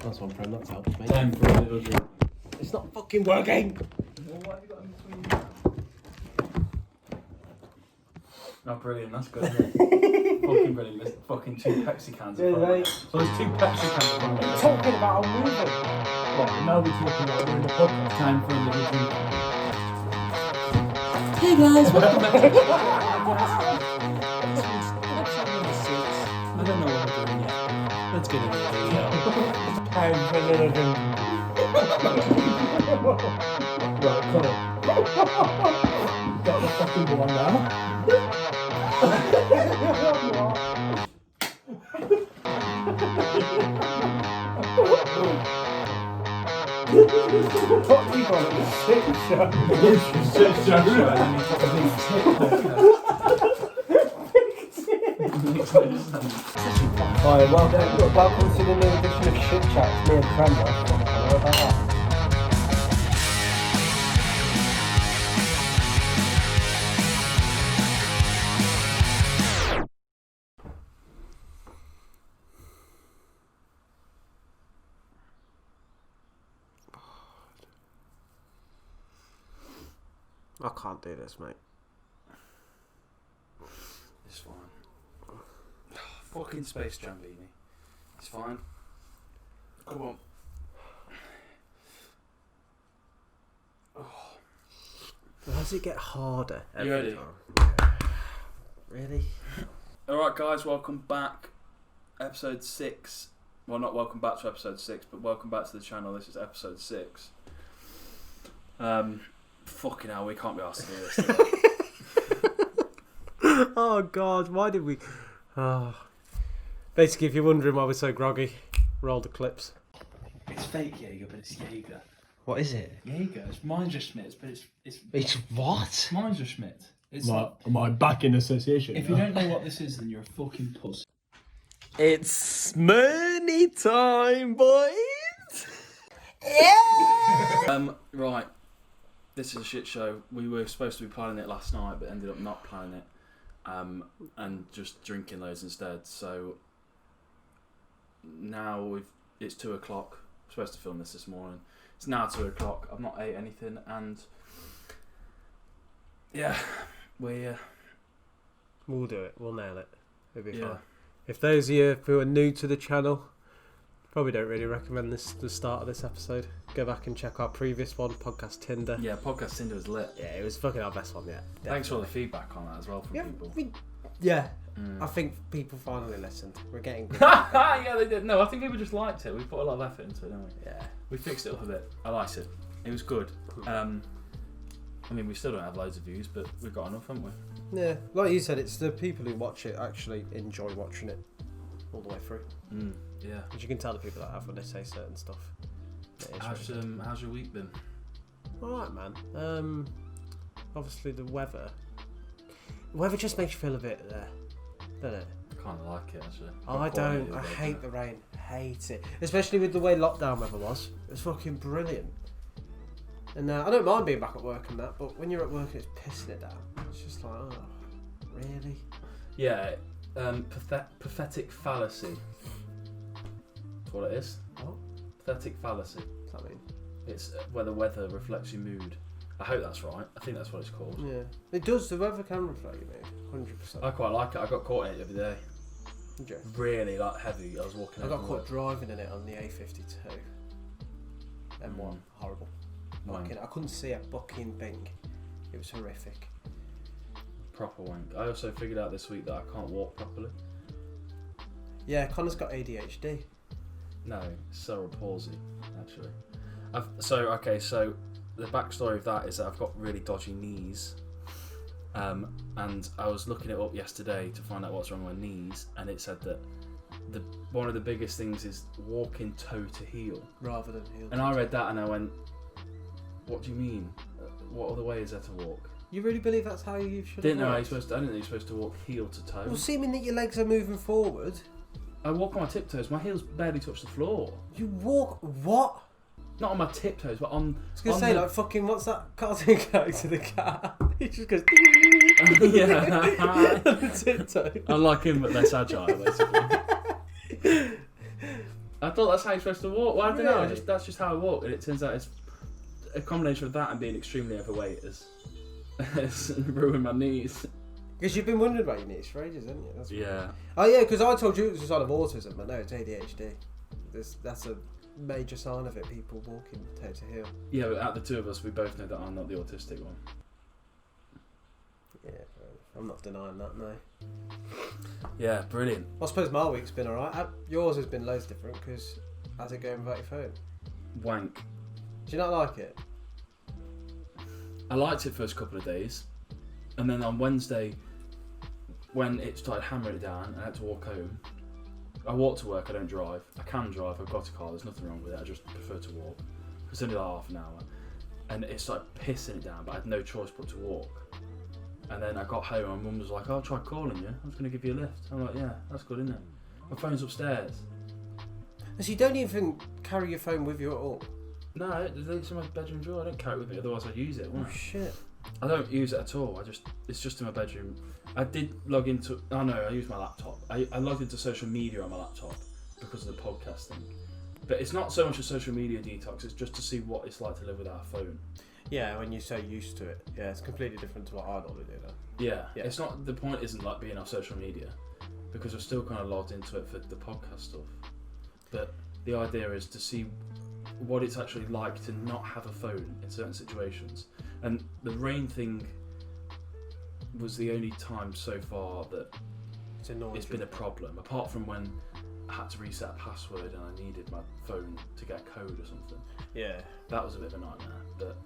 That's one friend, that's helped me. Time for a little drink. It's not fucking working! Well, what have you got in between? Oh, brilliant, that's good, isn't it? Fucking brilliant. There's fucking 2 Pepsi cans in front of me. So there's 2 Pepsi cans in front of me. Talking about a movie! What? Now we're talking about we're in the podcast. Time for a little drink. Hey guys, welcome back to the I don't know what we're doing yet. Let's get into the video. Time for a little drink. Right, come on. Got the fucking one now. What do you call it? A shit show. Shit show. And then you put a big tit. Hi, welcome to the new edition of Shit Chat. It's me and Brenda. What about that? I can't do this, mate. It's fine. Fucking Space Jam beanie. It's fine. Come on. Why does it get harder every You ready? time? Really? Alright guys, welcome back. Episode 6. Well, not welcome back to episode 6, but welcome back to the channel. This is episode 6. Fucking hell, we can't be asked to do this today. Oh god, why did we... Oh. Basically, if you're wondering why we're so groggy, roll the clips. It's fake Jaeger, but it's Jaeger. What is it? Jaeger. It's Schmidt, but it's It's what? Schmidt. It's Am I back in association? if you don't know what this is, then you're a fucking pussy. It's Smyrny time, boys! Yeah! Right. This is a shit show. We were supposed to be planning it last night, but ended up not planning it. And just drinking loads instead. So now it's 2 o'clock. I'm supposed to film this morning. It's now 2 o'clock. I've not ate anything, and yeah, we'll do it. We'll nail it. It'll be yeah. fine. If those of you who are new to the channel, probably don't really recommend the start of this episode. Go back and check our previous one, Podcast Tinder. Yeah, Podcast Tinder was lit. Yeah, it was fucking our best one yet. Thanks for all the feedback on that as well from people. I think people finally listened. We're getting good. Yeah, they did. No, I think people just liked it. We put a lot of effort into it, didn't we? Yeah. We fixed it up a bit. I liked it. It was good. I mean, we still don't have loads of views, but we've got enough, haven't we? Yeah, like you said, it's the people who watch it actually enjoy watching it all the way through. Yeah. Because you can tell the people that have when they say certain stuff. How's your week been? Alright, man. Obviously the weather. The weather just makes you feel a bit there, doesn't it? I kind of like it, actually. I don't. I hate the rain. Hate it. Especially with the way lockdown weather was. It was fucking brilliant. And I don't mind being back at work and that, but when you're at work and it's pissing it down, it's just like, oh, really? Yeah. Pathetic fallacy. That's what it is. What? Pathetic fallacy. What's that mean? It's where the weather reflects your mood. I hope that's right. I think that's what it's called. Yeah. It does. The weather can reflect your mood. 100%. I quite like it. I got caught in it the other day. Did you? Really heavy. I was walking. I home got from caught work. driving in it on the A52. M1. Horrible. Fucking, I couldn't see a fucking thing. It was horrific. Proper wank. I also figured out this week that I can't walk properly. Yeah, Connor's got ADHD. No, cerebral palsy, actually. So the backstory of that is that I've got really dodgy knees. And I was looking it up yesterday to find out what's wrong with my knees, and it said that one of the biggest things is walking toe to heel. Rather than heel. And I read that and I went, what do you mean? What other way is there to walk? You really believe that's how you should I didn't walk? know I didn't think you're supposed to walk heel to toe. Well, seeming that your legs are moving forward. I walk on my tiptoes. My heels barely touch the floor. You walk... What? Not on my tiptoes, but on... I was going to say, like, fucking, what's that cartoon character, the cat? He just goes... Yeah. on the tiptoe. I like him, but less agile, basically. I thought that's how you're supposed to walk. Well, I don't know. Really? That's just how I walk, and it turns out it's a combination of that and being extremely overweight has ruined my knees. Because you've been wondering about your knees for ages, haven't you? That's Yeah. Oh yeah, because I told you it was a sign of autism, but no, it's ADHD. That's a major sign of it. People walking toe to heel. Yeah, but out of the two of us, we both know that I'm not the autistic one. Yeah, I'm not denying that. No. Yeah, brilliant. I suppose my week's been alright. Yours has been loads different. Because how's it going without your phone? Wank. Do you not like it? I liked it first couple of days, and then on Wednesday, when it started hammering it down, and I had to walk home. I walk to work. I don't drive. I can drive. I've got a car. There's nothing wrong with it. I just prefer to walk. It's only like half an hour, and it started pissing it down. But I had no choice but to walk. And then I got home and Mum was like, "Oh, I tried calling you. I was going to give you a lift." I'm like, "Yeah, that's good, isn't it?" My phone's upstairs. So you don't even carry your phone with you at all? No, it's in my bedroom drawer. I don't carry it with me, otherwise I'd use it, wouldn't Oh I? shit. I don't use it at all. It's just in my bedroom. I did log into. Oh no, I use my laptop. I logged into social media on my laptop because of the podcasting. But it's not so much a social media detox. It's just to see what it's like to live without a phone. Yeah, when you're so used to it. Yeah, it's completely different to what I normally do then. Yeah, Yeah. it's not. The point isn't like being off social media because I'm still kind of logged into it for the podcast stuff. But the idea is to see what it's actually like to not have a phone in certain situations. And the rain thing was the only time so far that It's annoying. it's been a problem, apart from when I had to reset a password and I needed my phone to get a code or something. Yeah. That was a bit of a nightmare, but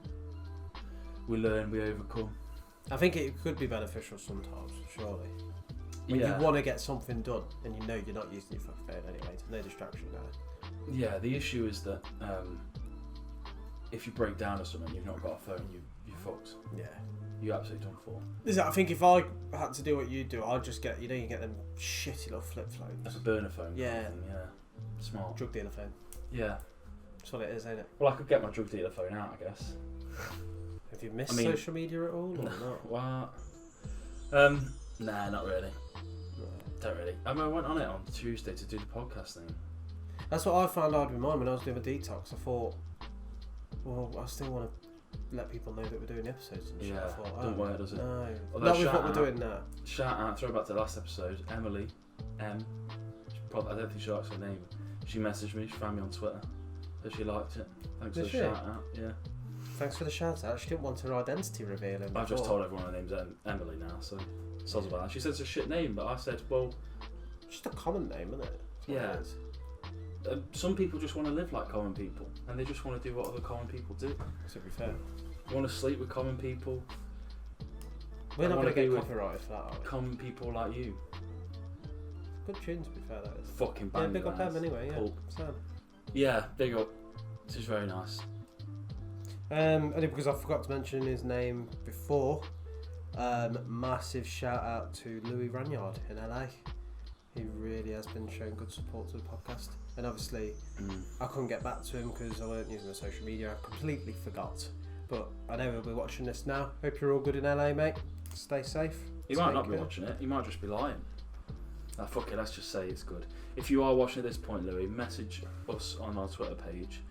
we learn, we overcome. I think it could be beneficial sometimes, surely. When Yeah. you want to get something done and you know you're not using your fucking phone anyway, there's no distraction now. Yeah, the issue is that if you break down or something, you've not got a phone, you're fucked. Yeah. You're absolutely done for. I think if I had to do what you do, I'd just get, you get them shitty little flip phones. That's a burner phone. Yeah. Kind of thing, yeah. Smart. Drug dealer phone. Yeah. That's what it is, ain't it? Well, I could get my drug dealer phone out, I guess. Have you missed I mean- social media at all or not? What? Nah, not really. Don't really. I mean, I went on it on Tuesday to do the podcast thing. That's what I found hard with mine when I was doing a detox. I thought, well, I still want to let people know that we're doing episodes and shit. Yeah, I thought, doesn't work, does it? No. Although Not with shout what we're out- doing now. Shout out, throw back to the last episode, Emily M. I don't think she likes her name. She messaged me, she found me on Twitter, that she liked it. Thanks Did for she? the shout out, yeah. Thanks for the shout out. She didn't want her identity revealing. I've just before. told everyone her name's Emily now, so soz about that. She said it's a shit name, but I said, well, Just a common name, isn't it? That's what Yeah. it is. some people just want to live like common people, and they just want to do what other common people do. To be fair. They want to sleep with common people, We're I not wanna going to be get with copyrighted for that, are we? common people like you. Good tune, to be fair, that is. Fucking Yeah, bang. big up them anyway, yeah. Pulp. Sad. Yeah, big up. This is very nice. Only because I forgot to mention his name before. Massive shout out to Louis Ranyard in LA. He really has been showing good support to the podcast. And obviously, I couldn't get back to him because I weren't using the social media. I completely forgot. But I know he'll be watching this now. Hope you're all good in LA, mate. Stay safe. He might not be watching it. He might just be lying. Ah, fuck it. Let's just say it's good. If you are watching at this point, Louis, message us on our Twitter page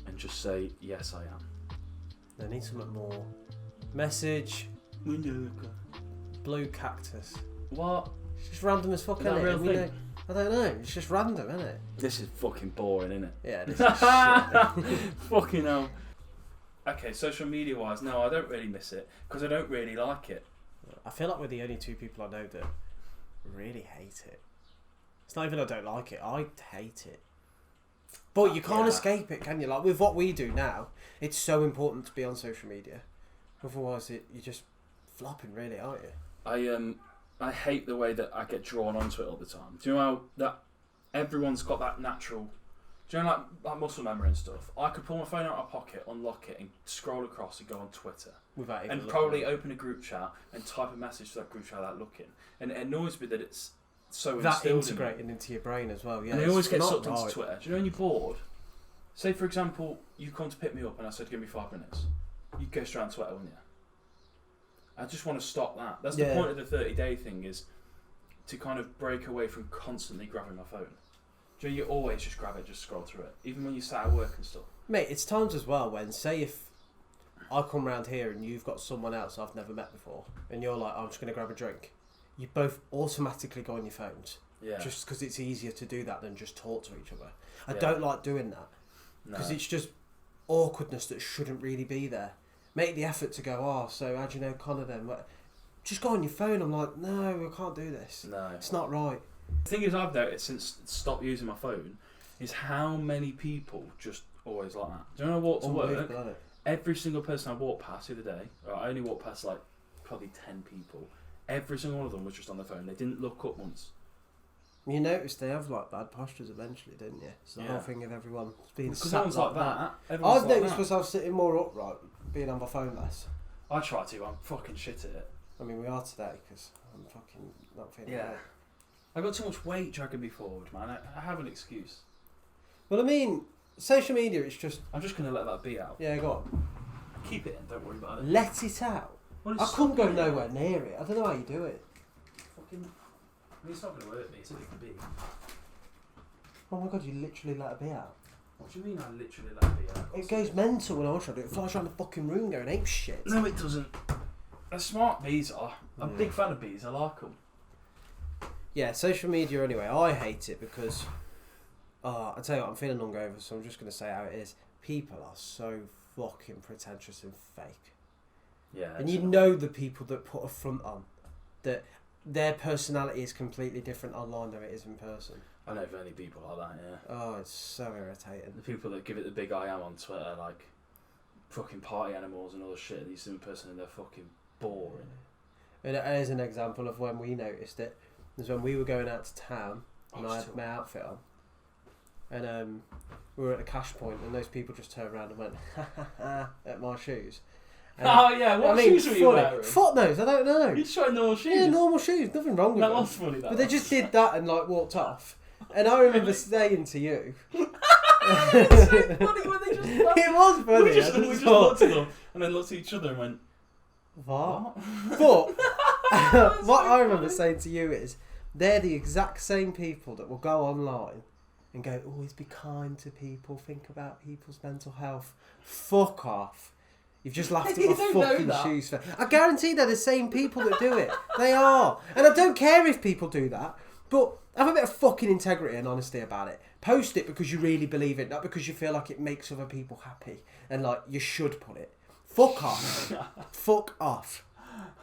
and just say yes, I am. They need something more. Message blue cactus. What? It's just random as fuck, Is that isn't a it? real We thing? know- I don't know. It's just random, isn't it? This is fucking boring, isn't it? Yeah, this is shit. Fucking hell. Okay, social media wise, no, I don't really miss it because I don't really like it. I feel like we're the only two people I know that really hate it. It's not even I don't like it, I hate it. But you can't Yeah. escape it, can you? Like with what we do now, it's so important to be on social media. Otherwise, you're just flopping, really, aren't you? I hate the way that I get drawn onto it all the time. Do you know how that everyone's got that natural? Do you know like muscle memory and stuff? I could pull my phone out of my pocket, unlock it, and scroll across and go on Twitter. Without even And looking probably at it. open a group chat and type a message to that group chat without looking. And it annoys me that it's so that instilled in me. integrating into your brain as well. Yeah, And I always it's get not sucked into right. Twitter. Do you know when you're bored? Say for example, you come to pick me up and I said, give me 5 minutes. You'd go straight on Twitter, wouldn't you? I just want to stop that. That's the Yeah. point of the 30-day thing, is to kind of break away from constantly grabbing my phone. Do Do you always just grab it, just scroll through it, even when you sat at work and stuff? Mate, it's times as well when, say if I come round here and you've got someone else I've never met before, and you're like, I'm just going to grab a drink, you both automatically go on your phones. Yeah. Just because it's easier to do that than just talk to each other. I Yeah. don't like doing that. No. Because it's just awkwardness that shouldn't really be there. Make the effort to go, oh, so how do you know Connor then? Just go on your phone. I'm like, no, I can't do this. No. It's not right. The thing is, I've noticed since I stopped using my phone is how many people just always like that. Do you know when I walk to work? Unbelievable, isn't it? Every single person I walked past the other day, or I only walked past like probably 10 people, every single one of them was just on their phone. They didn't look up once. You noticed they have like bad postures eventually, didn't you? It's the Yeah. whole thing of everyone being Because sat everyone's like that. I've Everyone's like noticed that. myself sitting more upright, being on my phone less. I try to, I'm fucking shit at it. I mean, we are today because I'm fucking not feeling Yeah. right. I got too much weight dragging me forward, man. I have an excuse. Well, I mean, social media, it's just, I'm just going to let that be out. yeah, go on. Keep it in, don't worry about it. Let it out. Well, I couldn't go nowhere near it. I don't know how you do it. Fucking... I mean, it's not going to hurt me, it's only a bee. Oh my god, you literally let it be out. What do you mean I literally let it be out? It goes mental when I try to do it. It flies around the fucking room going ape shit. No, it doesn't. As smart bees are. I'm a Yeah. big fan of bees, I like them. Yeah, social media anyway, I hate it because, I tell you what, I'm feeling hungover, so I'm just going to say how it is. People are so fucking pretentious and fake. Yeah. And you know the people that put a front on, that their personality is completely different online than it is in person. I know of only people like that, yeah. Oh, it's so irritating. The people that give it the big I am on Twitter, like fucking party animals and all the shit, these in person and they're fucking boring. And as an example of when we noticed it, was when we were going out to town and I had still. my outfit on. And we were at a cash point and those people just turned around and went, ha ha ha, at my shoes. And Oh yeah, what shoes were you wearing? Foot nose, I don't know. You just tried normal shoes? Yeah, normal shoes, nothing wrong with That them. was funny, that But they was. just did that and like walked off. And I remember saying to you, It's so funny when they just it was funny. we just I looked thought, at them and then looked at each other and went, what? what? But what I remember saying to you is, they're the exact same people that will go online and go, always be kind to people, think about people's mental health. Fuck off. You've just laughed at You my don't know fucking that. shoes. I guarantee they're the same people that do it. They are. And I don't care if people do that, but have a bit of fucking integrity and honesty about it. Post it because you really believe it, not because you feel like it makes other people happy and like you should put it. Fuck off. Fuck off.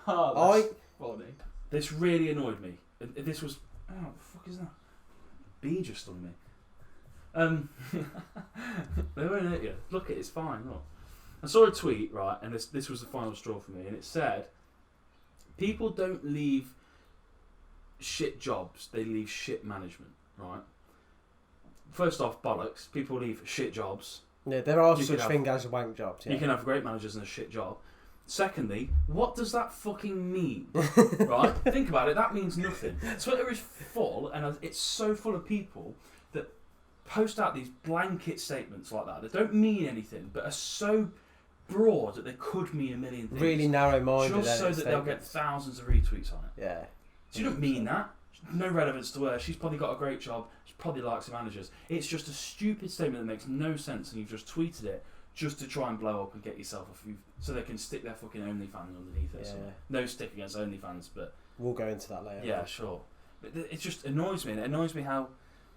Oh, that's funny. This really annoyed me. This was... Oh, what the fuck is that? Bee just stung me. They won't hurt you. Look, it's fine, look. I saw a tweet, right, and this was the final straw for me, and it said, people don't leave shit jobs, they leave shit management, right? First off, bollocks, people leave shit jobs. Yeah, there are You such can things as wank jobs. Yeah. You can have great managers and a shit job. Secondly, what does that fucking mean? Right? Think about it, that means nothing. Twitter is full, and it's so full of people that post out these blanket statements like that don't mean anything, but are so broad that they could mean a million things. Really narrow-minded. Just so that they'll get thousands of retweets on it. Yeah. So you don't mean that. No relevance to her. She's probably got a great job. She probably likes the managers. It's just a stupid statement that makes no sense, and you've just tweeted it just to try and blow up and get yourself a few, so they can stick their fucking OnlyFans underneath it. Yeah. So no stick against OnlyFans, but We'll go into that later. yeah, sure. But it just annoys me, and it annoys me how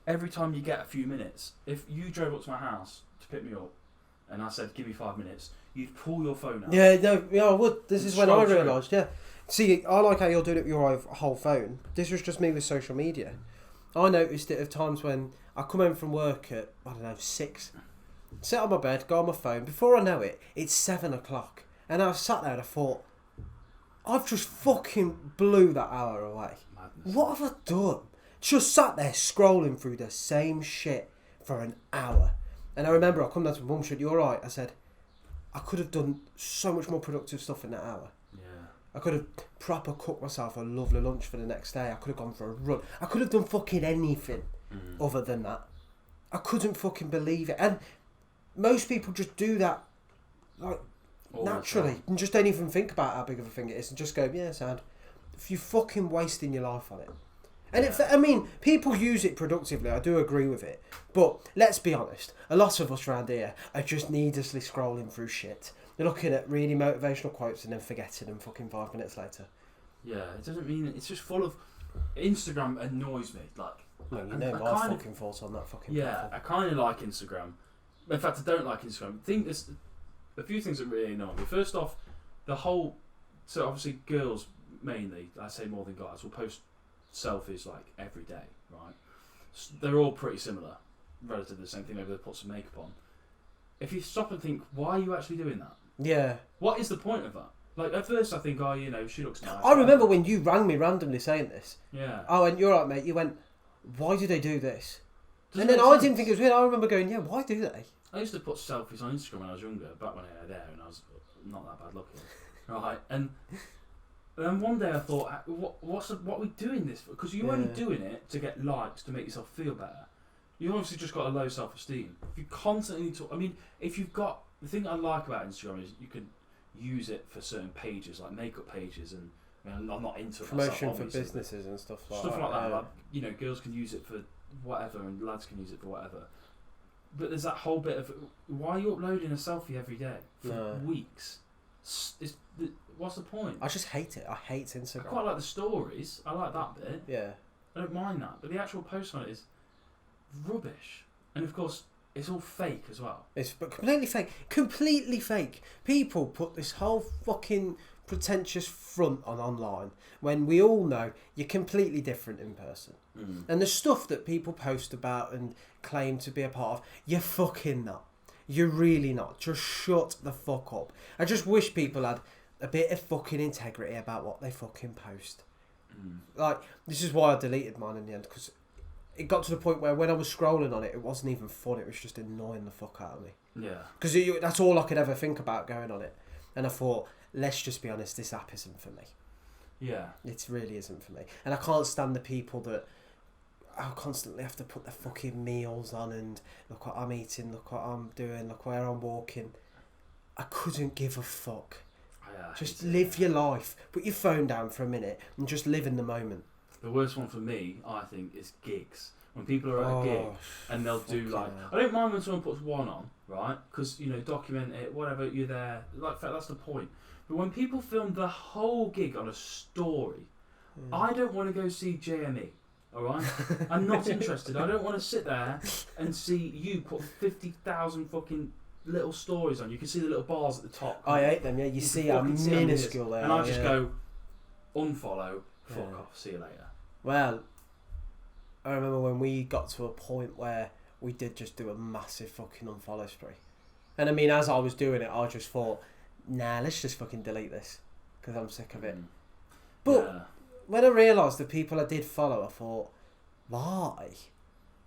every time you get a few minutes, if you drove up to my house to pick me up, and I said, give me 5 minutes, you'd pull your phone out. Yeah, no, yeah, I would. This is when I Scroll through. realised, yeah. See, I like how you're doing it with your whole phone. This was just me with social media. I noticed it of times when I come home from work at, 6, sit on my bed, go on my phone. Before I know it, it's 7 o'clock. And I sat there and I thought, I've just fucking blew that hour away. Madness. What have I done? Just sat there scrolling through the same shit for an hour. And I remember I come down to my mum and said, you alright? I said, I could have done so much more productive stuff in that hour. Yeah. I could have proper cooked myself a lovely lunch for the next day. I could have gone for a run. I could have done fucking anything other than that. I couldn't fucking believe it. And most people just do that like All the naturally time. and just don't even think about how big of a thing it is and just go, yeah, sound. If you're fucking wasting your life on it. And I mean, people use it productively. I do agree with it. But let's be honest. A lot of us around here are just needlessly scrolling through shit. They're looking at really motivational quotes and then forgetting them fucking 5 minutes later. Yeah, it doesn't mean it's just full of. Instagram annoys me. Like, Well, you know my fucking thoughts on that fucking platform. I kind of like Instagram. In fact, I don't like Instagram. I think there's a few things that really annoy me. First off, the whole. So obviously, girls mainly, I say more than guys, will post selfies like every day, right? They're all pretty similar, relatively the same thing. Maybe they put some makeup on. If you stop and think, why are you actually doing that? Yeah. What is the point of that? Like, at first I think, she looks nice. I remember when you rang me randomly saying this. Yeah. Oh, and you're right, mate. You went, why do they do this? Doesn't and then make I sense. didn't think it was weird. I remember going, yeah, why do they? I used to put selfies on Instagram when I was younger, back when I had hair and I was not that bad looking. Right. And then one day I thought, what are we doing this for? Because you're only doing it to get likes, to make yourself feel better. You've obviously just got a low self-esteem. If you constantly talk... I mean, if you've got... The thing I like about Instagram is you can use it for certain pages, like makeup pages, and I mean, I'm not into it Promotion myself, for businesses and stuff like that. Yeah. Like, you know, girls can use it for whatever, and lads can use it for whatever. But there's that whole bit of... Why are you uploading a selfie every day for weeks? What's the point? I just hate it. I hate Instagram. I quite like the stories. I like that bit. Yeah. I don't mind that. But the actual post on it is rubbish. And of course, it's all fake as well. It's completely fake. Completely fake. People put this whole fucking pretentious front on online when we all know you're completely different in person. And the stuff that people post about and claim to be a part of, you're fucking not. You're really not. Just shut the fuck up. I just wish people had a bit of fucking integrity about what they fucking post. Like, this is why I deleted mine in the end, because it got to the point where when I was scrolling on it, it wasn't even fun. It was just annoying the fuck out of me. Yeah. Because that's all I could ever think about going on it. And I thought, let's just be honest, this app isn't for me. Yeah. It really isn't for me. And I can't stand the people that I constantly have to put their fucking meals on and look what I'm eating, look what I'm doing, look where I'm walking. I couldn't give a fuck. Just live your life. Put your phone down for a minute and just live in the moment. The worst one for me, I think, is gigs. When people are at a gig and they'll do like... I don't mind when someone puts one on, right? Because, you know, document it, whatever, you're there. Like, that's the point. But when people film the whole gig on a story, I don't want to go see JME, alright? I'm not interested. I don't want to sit there and see you put 50,000 fucking little stories on. You can see the little bars at the top. I hate them, yeah. You see how minuscule they are. And I just go, unfollow, fuck off, see you later. Well, I remember when we got to a point where we did just do a massive fucking unfollow spree. And I mean, as I was doing it, I just thought, nah, let's just fucking delete this, because I'm sick of it. But when I realised the people I did follow, I thought, why?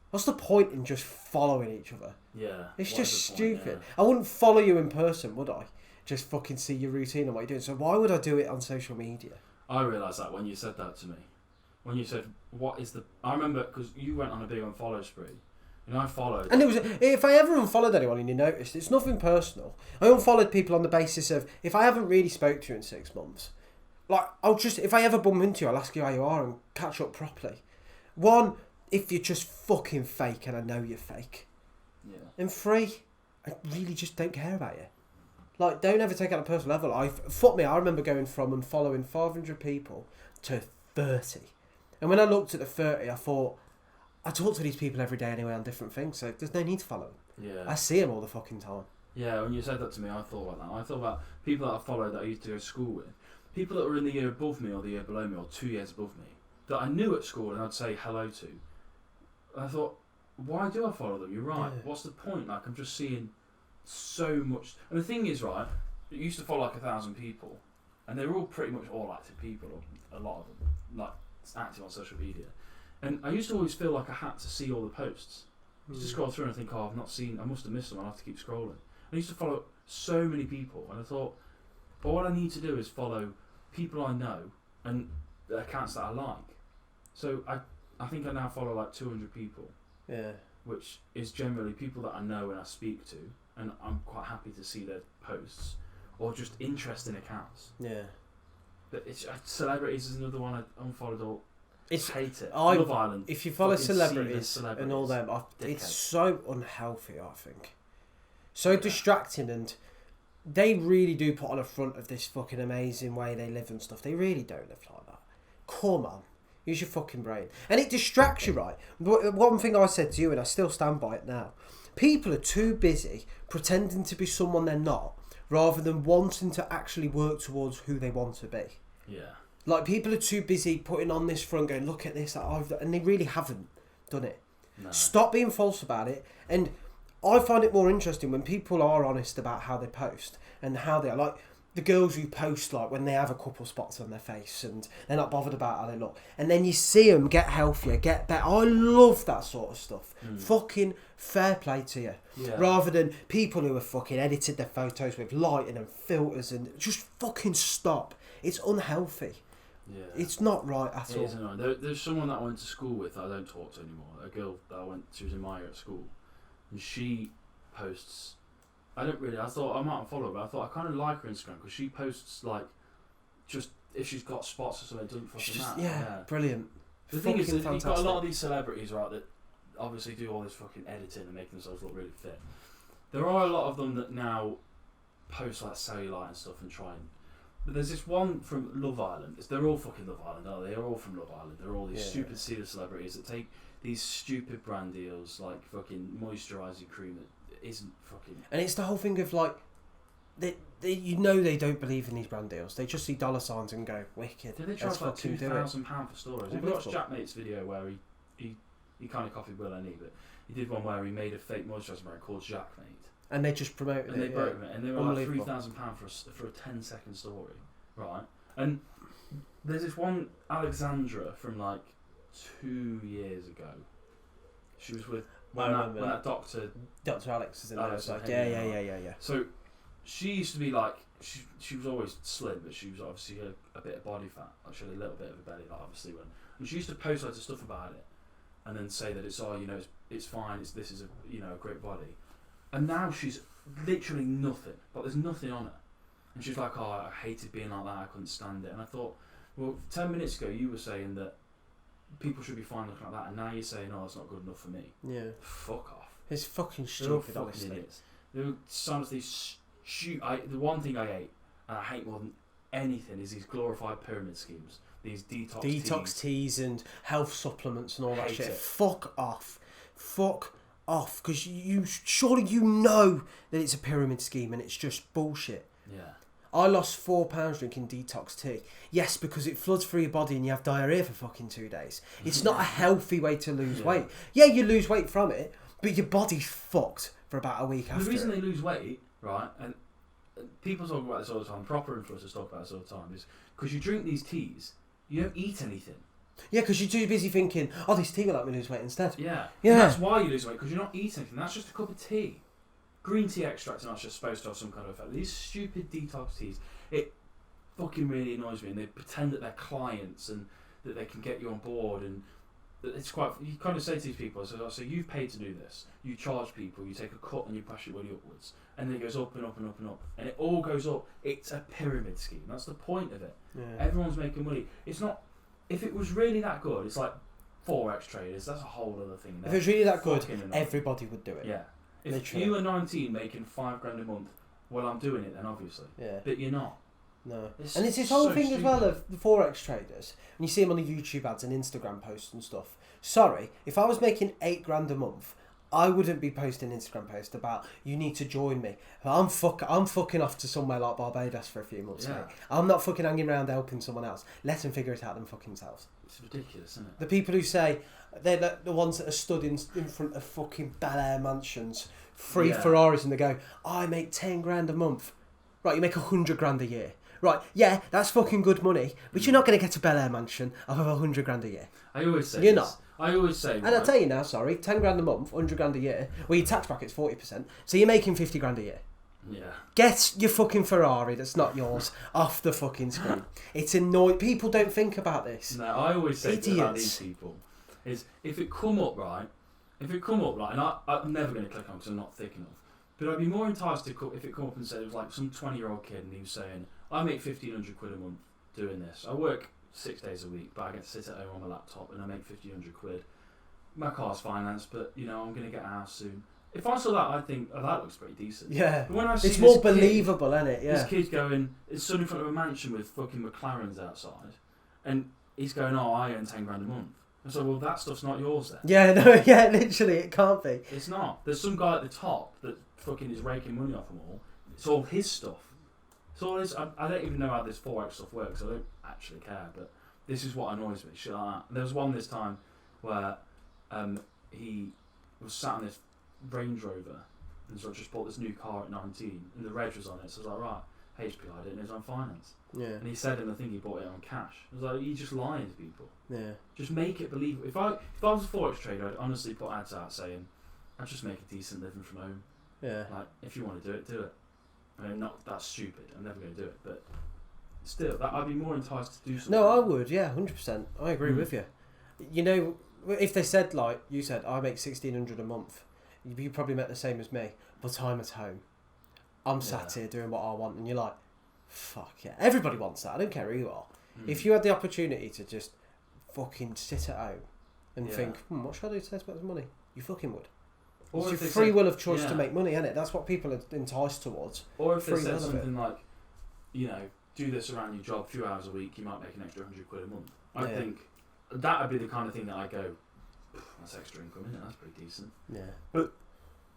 What's the point in just following each other? Yeah. It's just stupid. I wouldn't follow you in person, would I? Just fucking see your routine and what you're doing. So why would I do it on social media? I realised that when you said that to me. When you said, what is the... I remember, because you went on a big unfollow spree. And I followed. And it was, if I ever unfollowed anyone and you noticed, it's nothing personal. I unfollowed people on the basis of, if I haven't really spoke to you in 6 months, like, I'll just, if I ever bump into you, I'll ask you how you are and catch up properly. One, if you're just fucking fake and I know you're fake. Yeah. And 3, I really just don't care about you. Like, don't ever take it on a personal level. Fuck me, I remember going from unfollowing 500 people to 30. And when I looked at the 30, I thought, I talk to these people every day anyway on different things, so there's no need to follow them. Yeah. I see them all the fucking time. Yeah, when you said that to me, I thought about that. I thought about people that I followed that I used to go to school with. People that were in the year above me or the year below me or 2 years above me that I knew at school and I'd say hello to. And I thought, why do I follow them? You're right. Yeah. What's the point? Like, I'm just seeing so much. And the thing is, right, you used to follow like 1,000 people and they were all pretty much all active people, or a lot of them, like active on social media. And I used to always feel like I had to see all the posts. I used to scroll through and think, oh, I've not seen, I must have missed them, I'll have to keep scrolling. I used to follow so many people, and I thought, well, what I need to do is follow people I know and the accounts that I like. So I think I now follow like 200 people. Yeah. Which is generally people that I know and I speak to, and I'm quite happy to see their posts, or just interesting accounts. Yeah. But it's celebrities is another one I unfollowed all. It's hate it. I Love Island. if you follow fucking celebrities and all them, it's so unhealthy. I think so distracting, and they really do put on a front of this fucking amazing way they live and stuff. They really don't live like that. Come on. Use your fucking brain. And it distracts you, right? One thing I said to you, and I still stand by it now. People are too busy pretending to be someone they're not, rather than wanting to actually work towards who they want to be. Yeah. Like, people are too busy putting on this front, going, look at this, and they really haven't done it. No. Stop being false about it. And I find it more interesting when people are honest about how they post and how they are. Like, the girls who post, like, when they have a couple spots on their face and they're not bothered about how they look. And then you see them get healthier, get better. I love that sort of stuff. Fucking fair play to you. Yeah. Rather than people who have fucking edited their photos with lighting and filters and just fucking stop. It's unhealthy. Yeah. It's not right at all. It is annoying. There's someone that I went to school with that I don't talk to anymore. A girl that she was in my year at school. And she posts... I thought I might unfollow her, but I thought I kind of like her Instagram because she posts, like, just if she's got spots or something, it doesn't fucking matter. Yeah, brilliant. The thing is that you've got a lot of these celebrities, right, that obviously do all this fucking editing and make themselves look really fit. There are a lot of them that now post, like, cellulite and stuff and try and... But there's this one from Love Island. They're all fucking Love Island, aren't they? They're all from Love Island. They're all these stupid C-celebrities that take these stupid brand deals, like fucking moisturising cream that isn't fucking... And it's the whole thing of, like, you know they don't believe in these brand deals. They just see dollar signs and go, wicked. Did they charge like £2,000 for stories? Have you watched Jack Mate's video where he kind of copied Will and E, but he did one where he made a fake moisturiser brand called Jack Mate. And they just promoted it. And they broke it, and they were like £3,000 for a 10-second story, right? And there's this one Alexandra from like 2 years ago. She was with when that doctor. Dr. Alex is in there. Alex, Like, yeah. So she used to be like she was always slim, but she was obviously a bit of body fat. Like she had a little bit of a belly, like obviously when. And she used to post loads of stuff about it, and then say that it's it's fine. This is a great body. And now she's literally nothing. But there's nothing on her. And she's like, oh, I hated being like that. I couldn't stand it. And I thought, well, 10 minutes ago you were saying that people should be fine looking like that, and now you're saying, oh, it's not good enough for me. Yeah. Fuck off. It's fucking They're all stupid, fucking honestly. idiots. There were some of these the one thing I hate, and I hate more than anything, is these glorified pyramid schemes. These detox teas and health supplements and all that shit. It. Fuck off. Because surely you know that it's a pyramid scheme and it's just bullshit. Yeah. I lost 4 pounds drinking detox tea. Yes, because it floods through your body and you have diarrhea for fucking 2 days. It's not a healthy way to lose weight. Yeah, you lose weight from it, but your body's fucked for about a week after. The reason they lose weight, right, and people talk about this all the time, proper influencers talk about this all the time, is because you drink these teas, you don't eat anything. Yeah, because you're too busy thinking, oh, this tea will let me lose weight instead. Yeah. Yeah. And that's why you lose weight, because you're not eating anything. That's just a cup of tea. Green tea extract and that's just supposed to have some kind of effect. These stupid detox teas, it fucking really annoys me. And they pretend that they're clients and that they can get you on board. And it's quite, you kind of say to these people, so you've paid to do this. You charge people, you take a cut and you push your money upwards. And then it goes up and up and up and up. And it all goes up. It's a pyramid scheme. That's the point of it. Yeah. Everyone's making money. It's not, if it was really that good, it's like Forex traders. That's a whole other thing. If it was really that good, everybody would do it. Yeah. If Literally. you were 19 making £5,000 a month, well, I'm doing it then, obviously. Yeah. But you're not. No. It's and it's this whole so thing stupid. as well of the Forex traders, and you see them on the YouTube ads and Instagram posts and stuff. Sorry, if I was making £8,000 a month, I wouldn't be posting Instagram posts about you need to join me. I'm fucking off to somewhere like Barbados for a few months. Yeah. Mate. I'm not fucking hanging around helping someone else. Let them figure it out them fucking selves. It's ridiculous, isn't it? The people who say they're the ones that are stood in front of fucking Bel Air mansions, free Ferraris, and they go, I make £10,000 a month. Right, you make £100,000 a year. Right, yeah, that's fucking good money, but you're not going to get a Bel Air mansion of £100,000 a year. I always say You're this. not. I always say, And I'll tell you now, sorry, £10,000 a month, £100,000 a year. Well, your tax bracket's 40%, so you're making £50,000 a year. Yeah. Get your fucking Ferrari that's not yours off the fucking screen. It's annoying. People don't think about this. No, I always say Idiots. about these people is if it come up right, and I'm never going to click on because I'm not thick enough. But I'd be more enticed to if it come up and said it was like some 20-year-old kid and he was saying, I make £1,500 a month doing this. I work 6 days a week, but I get to sit at home on my laptop and I make 1,500 quid. My car's financed, but you know I'm going to get a house soon. If I saw that, I'd think, oh, that looks pretty decent. Yeah. But when I see It's more this kid, believable, isn't it? Yeah. this kid going, it's stood in front of a mansion with fucking McLarens outside, and he's going, oh, I earn 10 grand a month. And so, well, that stuff's not yours then. Yeah, no, yeah, literally, it can't be. It's not. There's some guy at the top that fucking is raking money off them all. It's all his stuff. It's all his. I don't even know how this Forex stuff works. I don't actually care, but this is what annoys me. Shit like that. And there was one this time where he was sat in this Range Rover and so I just bought this new car at 19 and the reg was on it. So I was like, right, HPI didn't, it was on finance. Yeah. And he said in the thing he bought it on cash. I was like, you just lying to people. Yeah. Just make it believable. If I was a Forex trader, I'd honestly put ads out saying, I just make a decent living from home. Yeah. Like, if you want to do it, do it. I mean, not that's stupid. I'm never going to do it, but still, I'd be more enticed to do something. No, I would. Yeah, 100%. I agree with you. You know, if they said like you said, I make 1,600 a month, you probably meant the same as me. But I'm at home. I'm sat here doing what I want, and you're like, fuck yeah. Everybody wants that. I don't care who you are. If you had the opportunity to just fucking sit at home and think, what should I do to spend some money? You fucking would. Or it's your free will of choice to make money, isn't it? That's what people are enticed towards. Or if they said something like, you know, do this around your job, a few hours a week, you might make an extra 100 quid a month. I think that would be the kind of thing that I go, that's extra income, isn't it? That's pretty decent. Yeah. But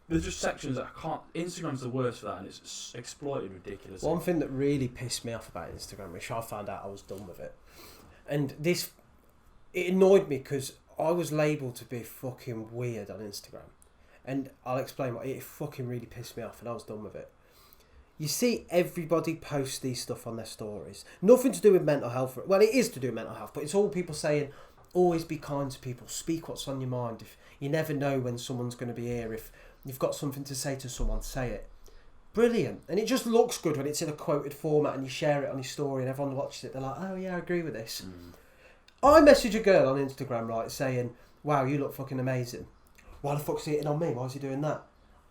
there's just sections that I can't. Instagram's the worst for that, and it's exploited ridiculously. One thing that really pissed me off about Instagram, which I found out I was done with it, and it annoyed me because I was labelled to be fucking weird on Instagram. And I'll explain what it fucking really pissed me off, and I was done with it. You see everybody post these stuff on their stories. Nothing to do with mental health. Well, it is to do with mental health, but it's all people saying, always be kind to people. Speak what's on your mind. If you never know when someone's going to be here. If you've got something to say to someone, say it. Brilliant. And it just looks good when it's in a quoted format and you share it on your story and everyone watches it. They're like, oh yeah, I agree with this. I message a girl on Instagram, right, saying, wow, you look fucking amazing. Why the fuck's he hitting on me? Why is he doing that?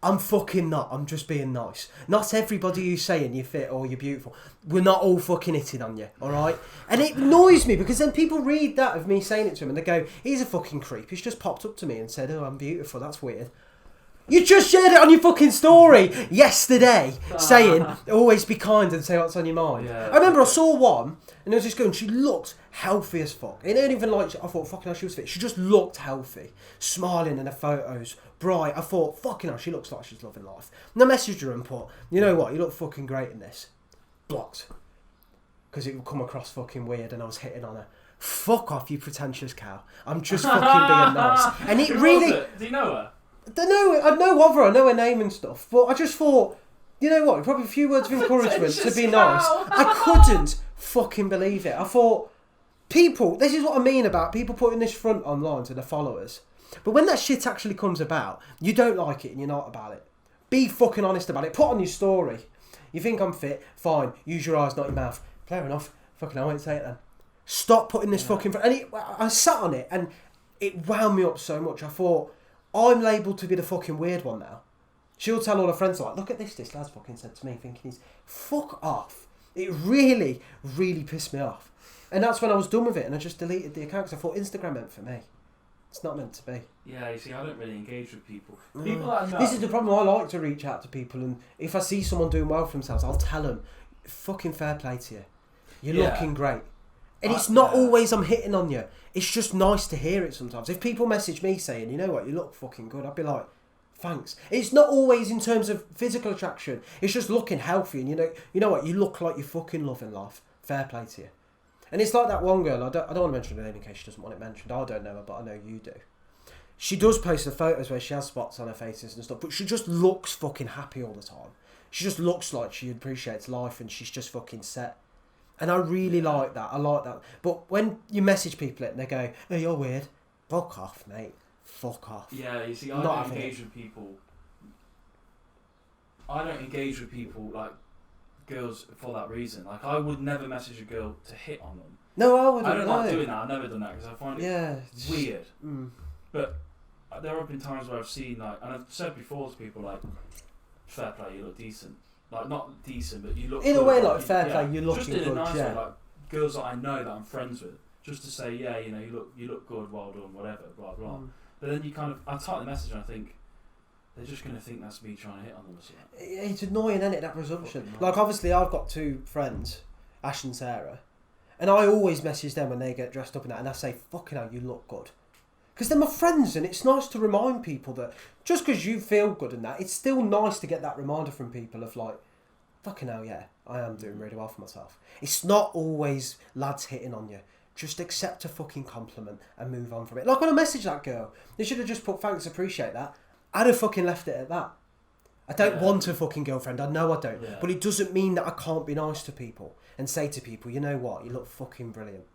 I'm fucking not. I'm just being nice. Not everybody who's saying you're fit or you're beautiful. We're not all fucking hitting on you, alright? And it annoys me because then people read that of me saying it to him and they go, he's a fucking creep. He's just popped up to me and said, oh, I'm beautiful. That's weird. You just shared it on your fucking story yesterday saying, always be kind and say what's on your mind. Yeah, I remember I saw one and there was this girl and she looked healthy as fuck. It ain't even like, I thought, fucking hell, she was fit. She just looked healthy, smiling in her photos, bright. I thought, fucking hell, she looks like she's loving life. And I messaged her and put, you know what, you look fucking great in this. Blocked. Because it would come across fucking weird and I was hitting on her. Fuck off, you pretentious cow. I'm just fucking being nice. And it really... Do you know her? I know of her, I know her name and stuff, but I just thought, you know what, probably a few words of encouragement to be nice. I couldn't fucking believe it. I thought, people, this is what I mean about people putting this front online to their followers. But when that shit actually comes about, you don't like it and you're not about it. Be fucking honest about it. Put on your story. You think I'm fit? Fine. Use your eyes, not your mouth. Fair enough. Fucking I won't say it then. Stop putting this fucking... And I sat on it and it wound me up so much. I thought... I'm labelled to be the fucking weird one now. She'll tell all her friends, like, look at this lad's fucking said to me, thinking he's... Fuck off. It really, really pissed me off. And that's when I was done with it, and I just deleted the account, because I thought Instagram meant for me. It's not meant to be. Yeah, you see, I don't really engage with people. People that I know... This is the problem, I like to reach out to people, and if I see someone doing well for themselves, I'll tell them, fucking fair play to you. You're looking great. And it's not always I'm hitting on you. It's just nice to hear it sometimes. If people message me saying, you know what, you look fucking good, I'd be like, thanks. It's not always in terms of physical attraction. It's just looking healthy and you know what, you look like you're fucking loving life. Fair play to you. And it's like that one girl, I don't want to mention her name in case she doesn't want it mentioned. I don't know her, but I know you do. She does post the photos where she has spots on her faces and stuff, but she just looks fucking happy all the time. She just looks like she appreciates life and she's just fucking set. And I really like that. I like that. But when you message people it and they go, oh, you're weird. Fuck off, mate. Fuck off. Yeah, you see, I don't engage with people. I don't engage with people, like, girls for that reason. Like, I would never message a girl to hit on them. No, I wouldn't. I don't like doing that. I've never done that because I find it weird. But there have been times where I've seen, like, and I've said before to people, like, fair play, you look decent. Like, not decent, but you look in good. a way, like, fair play, you're looking just in good, a nice way, like, girls that I know that I'm friends with, just to say, yeah, you know, you look good, well done, whatever, blah blah. But then I type the message and I think they're just going to think that's me trying to hit on them or something. It's annoying, isn't it, that presumption? Like, obviously, I've got 2 friends, Ash and Sarah, and I always message them when they get dressed up in that, and I say, fucking hell, you look good. Because they're my friends, and it's nice to remind people that just because you feel good in that, it's still nice to get that reminder from people of like, fucking hell, yeah, I am doing really well for myself. It's not always lads hitting on you. Just accept a fucking compliment and move on from it. Like when I messaged that girl, they should have just put thanks, appreciate that. I'd have fucking left it at that. I don't want a fucking girlfriend, I know I don't. But it doesn't mean that I can't be nice to people and say to people, you know what, you look fucking brilliant.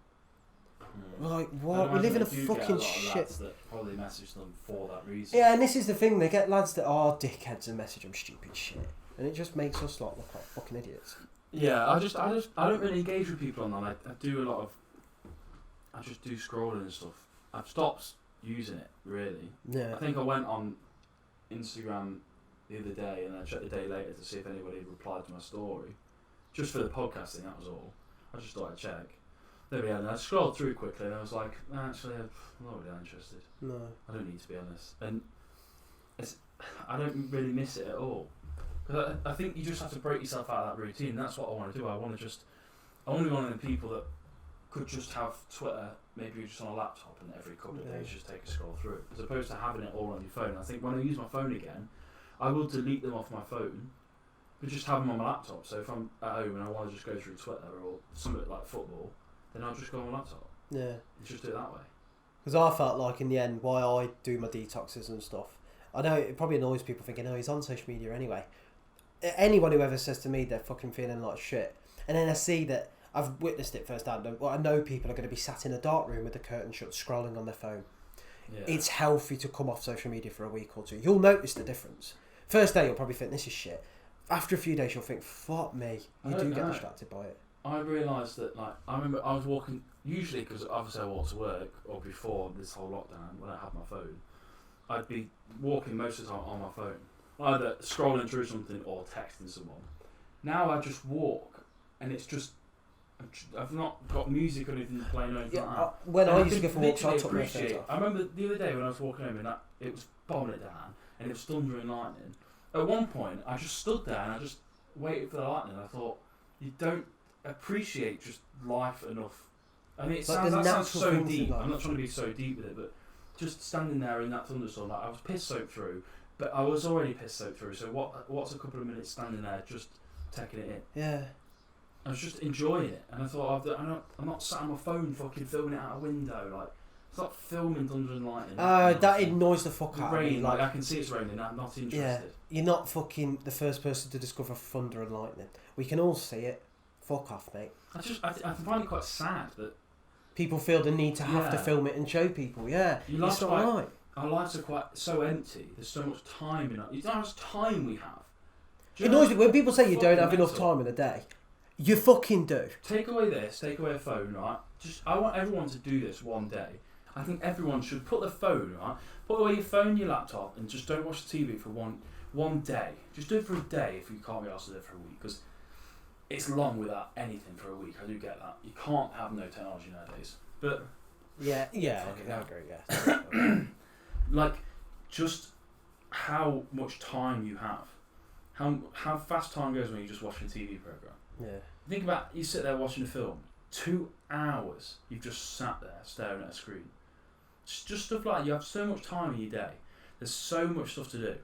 Like, what? We live in a fucking shit. That probably message them for that reason. Yeah, and this is the thing, they get lads that are dickheads and message them stupid shit. And it just makes us look like fucking idiots. Yeah, I don't really engage with people on that. I do a lot of, I just do scrolling and stuff. I've stopped using it, really. Yeah. I think I went on Instagram the other day and then checked the day later to see if anybody had replied to my story. Just for the podcasting, that was all. I just thought I'd check. There we go, and I scrolled through quickly and I was like, actually, I'm not really interested. No. I don't need to be honest. And I don't really miss it at all. Because I think you just have to break yourself out of that routine. That's what I want to do. I want to be one of the people that could just have Twitter, maybe just on a laptop, and every couple of days just take a scroll through, as opposed to having it all on your phone. I think when I use my phone again, I will delete them off my phone, but just have them on my laptop. So if I'm at home and I want to just go through Twitter or something like football, then I'll just go on my laptop. Yeah. And just do it that way. Because I felt like in the end, why I do my detoxes and stuff, I know it probably annoys people thinking, oh, he's on social media anyway. Anyone who ever says to me they're fucking feeling like shit, and then I see that I've witnessed it firsthand. Well, I know people are going to be sat in a dark room with the curtain shut, scrolling on their phone. Yeah. It's healthy to come off social media for a week or 2. You'll notice the difference. First day, you'll probably think this is shit. After a few days, you'll think, fuck me. You do get distracted by it. I realised that, like, I remember I was walking, usually because obviously I walk to work, or before this whole lockdown, when I had my phone, I'd be walking most of the time on my phone, either scrolling through something or texting someone. Now I just walk, and it's just, I've not got music or anything playing or anything like that. When I used to go for walks, I took my phones off. I remember the other day when I was walking home and it was bombing it down, and it was thunder and lightning. At one point, I just stood there and I just waited for the lightning. I thought, you don't appreciate just life enough. I mean, that sounds so deep. I'm not trying to be so deep with it, but just standing there in that thunderstorm, like, I was piss soaked through, but I was already piss soaked through. So what's a couple of minutes standing there just taking it in? Yeah. I was just enjoying it, and I thought, I'm not sat on my phone fucking filming it out a window. Like, it's not filming thunder and lightning. That annoys the fuck out of me. Like, I can see it's raining. I'm not interested. Yeah, you're not fucking the first person to discover thunder and lightning. We can all see it. Fuck off, mate. I find it quite sad that people feel the need to have to film it and show people. Yeah, it's not right. Our lives are quite so empty. There's so much time in it. You know how much time we have. It annoys me when people say you don't have enough time in a day. You fucking do. Take away this, take away a phone, right? I want everyone to do this one day. I think everyone should put their phone, right? Put away your phone, your laptop, and just don't watch the TV for one day. Just do it for a day if you can't be asked to do it for a week, because it's long without anything for a week. I do get that. You can't have no technology nowadays. But yeah, I agree. Yeah. Like, just how much time you have, how fast time goes when you're just watching a TV program. Yeah. Think about, you sit there watching a film, 2 hours you've just sat there staring at a screen. Just stuff like that. You have so much time in your day. There's so much stuff to do.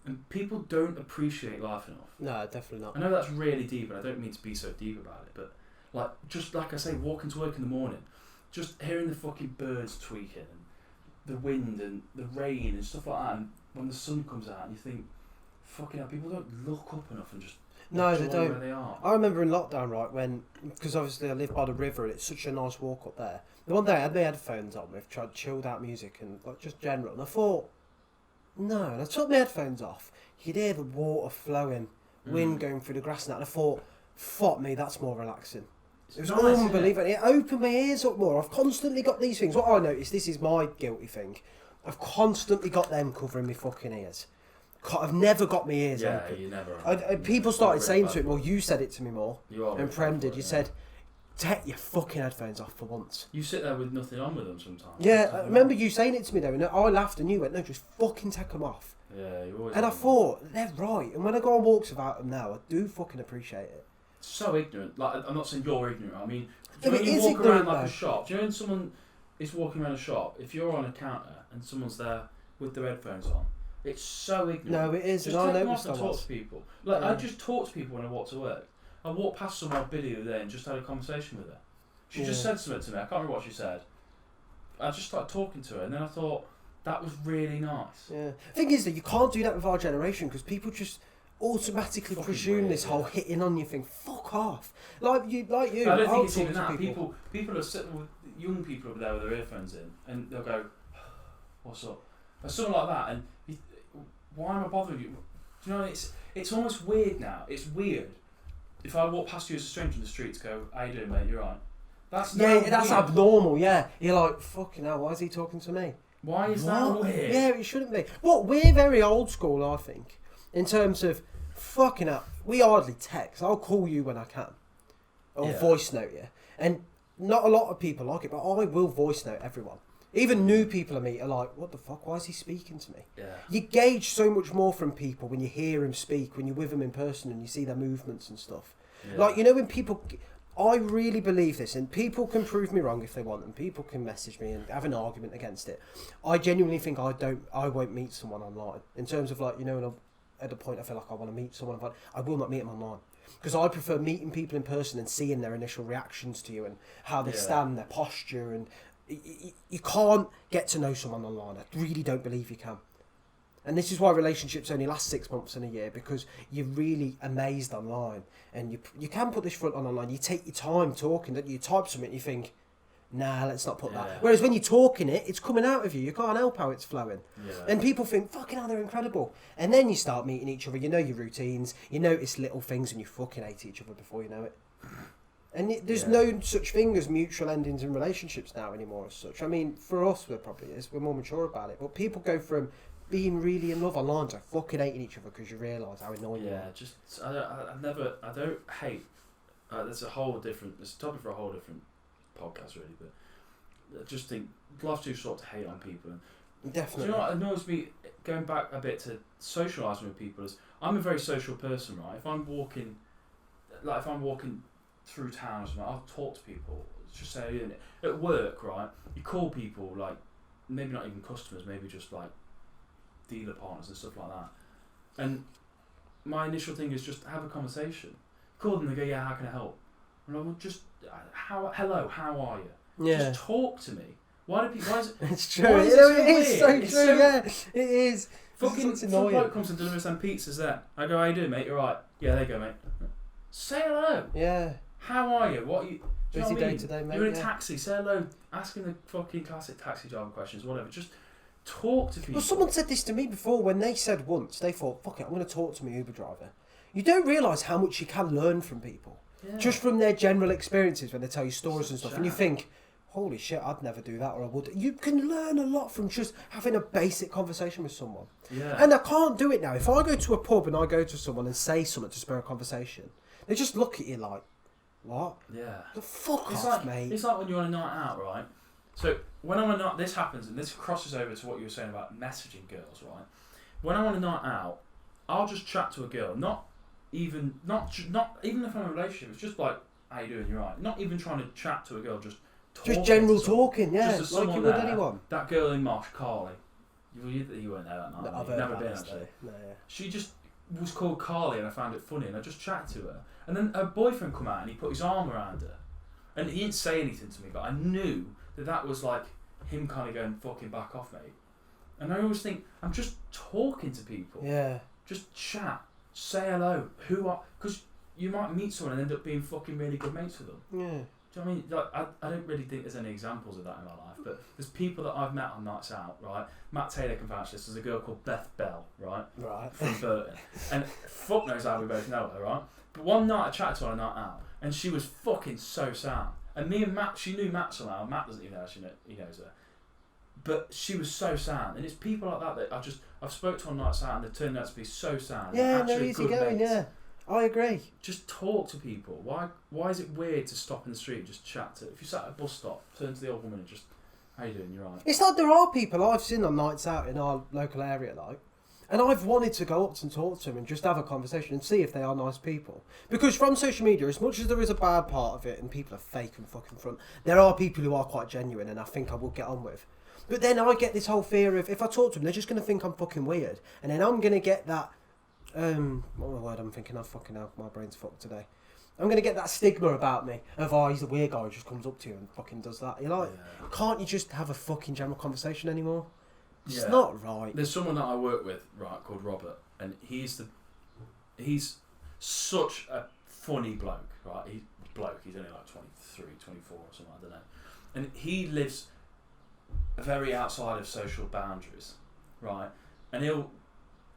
And people don't appreciate life enough. No, definitely not. I know that's really deep, and I don't mean to be so deep about it, but like, just like I say, walking to work in the morning, just hearing the fucking birds tweaking, and the wind and the rain and stuff like that, and when the sun comes out and you think, fucking hell, people don't look up enough and just no, they don't. Where they are. I remember in lockdown, right, because obviously I live by the river and it's such a nice walk up there. The one day I had my headphones on with chilled out music and like just general, and I thought, no, and I took my headphones off. You could hear the water flowing, wind going through the grass and that, and I thought, fuck me, that's more relaxing. It was unbelievable. It opened my ears up more. I've constantly got these things. What I noticed, this is my guilty thing, I've constantly got them covering my fucking ears. I've never got my ears open. You never. People started saying to it, well, you said it to me more. You are. And Prem did. You said, take your fucking headphones off for once. You sit there with nothing on with them sometimes. Yeah, I remember you saying it to me though, and I laughed and you went, no, just fucking take them off. Yeah, you always. And I thought, they're right. And when I go on walks without them now, I do fucking appreciate it. So ignorant. Like, I'm not saying you're ignorant. I mean, No, when it you is walk around ignorant, like though. a shop, do you know when someone is walking around a shop, if you're on a counter and someone's there with their headphones on, it's so ignorant. No, it is, Just and I take them noticed off and I talk was. to people. Like, Yeah. I just talk to people when I walk to work. I walked past someone Billy the other day and just had a conversation with her. She just Yeah. said something to me. I can't remember what she said. I just started talking to her, and then I thought that was really nice. Yeah. Thing is that you can't do that with our generation because people just automatically Fucking presume weird, this whole yeah. hitting on you thing. Fuck off. Like you. I don't I'll think it's talk even to that. People are sitting with young people over there with their earphones in, and they'll go, "What's up?" Or something like that. And why am I bothering you? Do you know? It's almost weird now. It's weird. If I walk past you as a stranger in the street, to go, "How you doing, mate? You're right." That's Yeah, now that's weird. abnormal. Yeah, you're like fucking hell. Why is he talking to me? Why is What? that weird? Yeah, it shouldn't be. What we're very old school, I think, in terms of fucking up. We hardly text. I'll call you when I can, or Yeah. voice note you. And not a lot of people like it, but I will voice note everyone. Even new people I meet are like, "What the fuck? Why is he speaking to me?" Yeah. You gauge so much more from people when you hear him speak, when you're with them in person and you see their movements and stuff. Yeah. Like, you know, when people... I really believe this, and people can prove me wrong if they want, and people can message me and have an argument against it. I genuinely think I won't meet someone online. In terms of, like, you know, when I'm at a point I feel like I want to meet someone, but I will not meet them online. Because I prefer meeting people in person and seeing their initial reactions to you and how they Yeah. stand, their posture, and you can't get to know someone online. I really don't believe you can. And this is why relationships only last 6 months and a year, because you're really amazed online. And you can put this front on online. You take your time talking, don't you? You type something and you think, nah, let's not put Yeah. that. Whereas when you're talking it, it's coming out of you. You can't help how it's flowing. Yeah. And people think, fucking hell, they're incredible. And then you start meeting each other. You know your routines. You notice little things and you fucking hate each other before you know it. And there's no such thing as mutual endings in relationships now anymore as such. I mean, for us, there probably is. We're more mature about it. But people go from being really in love online to fucking hating each other because you realise how annoying you Yeah, are. just I don't hate. That's a whole different. It's a topic for a whole different podcast, really. But I just think life's too short to hate on people. And do Definitely. you know what annoys me? Going back a bit to socialising with people, is I'm a very social person, right? If I'm walking through town or something, I'll talk to people. Just say at work, right? You call people, like maybe not even customers, maybe just like dealer partners and stuff like that. And my initial thing is just have a conversation. Call them, they go, "Yeah, how can I help?" And I'm like, "Well, just hello, how are you?" Yeah. Just talk to me. Why do people? Why is it? It's true. Why is You it know, so it is so weird? It's true. so- Yeah, it is. Fucking It's some annoying. bloke comes and delivers some pizzas there. I go, "How you doing, mate? You alright?" "Yeah, there you go, mate." Say hello. Yeah. How are you? What are you? Do you know Busy what I day mean? today, mate. You're in a yeah. taxi. Say hello. Asking the fucking classic taxi driver questions, whatever. Just talk to people. Well, someone said this to me before when they said once, they thought, fuck it, I'm going to talk to my Uber driver. You don't realise how much you can learn from people. Yeah. Just from their general experiences when they tell you stories and stuff. And you Chat. think, holy shit, I'd never do that, or I would. You can learn a lot from just having a basic conversation with someone. Yeah. And I can't do it now. If I go to a pub and I go to someone and say something to spur a conversation, they just look at you like, what? Yeah. The fuck It's off, like mate. it's like when you're on a night out, right? So when I'm on a night, this happens, and this crosses over to what you were saying about messaging girls, right? When I'm on a night out, I'll just chat to a girl, not even if I'm in a relationship. It's just like, "How you doing? You're right." Not even trying to chat to a girl, just talking Just general to someone. talking, yeah, Just as like you someone would there, anyone. That girl in Mosh, Carly. You weren't there that night. No, I've You've heard never about been this, actually. though. No, yeah. She just was called Carly, and I found it funny, and I just chatted to her. And then her boyfriend come out, and he put his arm around her, and he didn't say anything to me, but I knew that was like him kind of going, "Fucking back off, mate." And I always think, I'm just talking to people. Yeah. Just chat, say hello. Because you might meet someone and end up being fucking really good mates with them. Yeah. Do you know what I mean? Like, I don't really think there's any examples of that in my life, but there's people that I've met on nights out, right? Matt Taylor can vouch this. There's a girl called Beth Bell, right? Right. From Burton. And fuck knows how we both know her, right? But one night I chatted to her on a night out, and she was fucking so sound. And me and Matt, she knew Matt somehow. Matt doesn't even know her, he knows her. But she was so sound. And it's people like that I've spoke to on nights out, and they've turned out to be so sound. Yeah, and no, actually easy good going, mates. yeah. I agree. Just talk to people. Why is it weird to stop in the street and just chat to? If you sat at a bus stop, turn to the old woman and just, how you doing? You're right. It's like there are people I've seen on nights out in our local area, like, and I've wanted to go up and talk to them and just have a conversation and see if they are nice people. Because from social media, as much as there is a bad part of it and people are fake and fucking front, there are people who are quite genuine and I think I will get on with. But then I get this whole fear of if I talk to them, they're just going to think I'm fucking weird. And then I'm going to get that, what word I'm thinking of, fucking hell, my brain's fucked today. I'm going to get that stigma about me of, oh, he's a weird guy who just comes up to you and fucking does that. You're like, can't you just have a fucking general conversation anymore? It's not right. There's someone that I work with, right, called Robert, and he's such a funny bloke, right? He's only like 23, 24 or something, I don't know. And he lives very outside of social boundaries, right? And he'll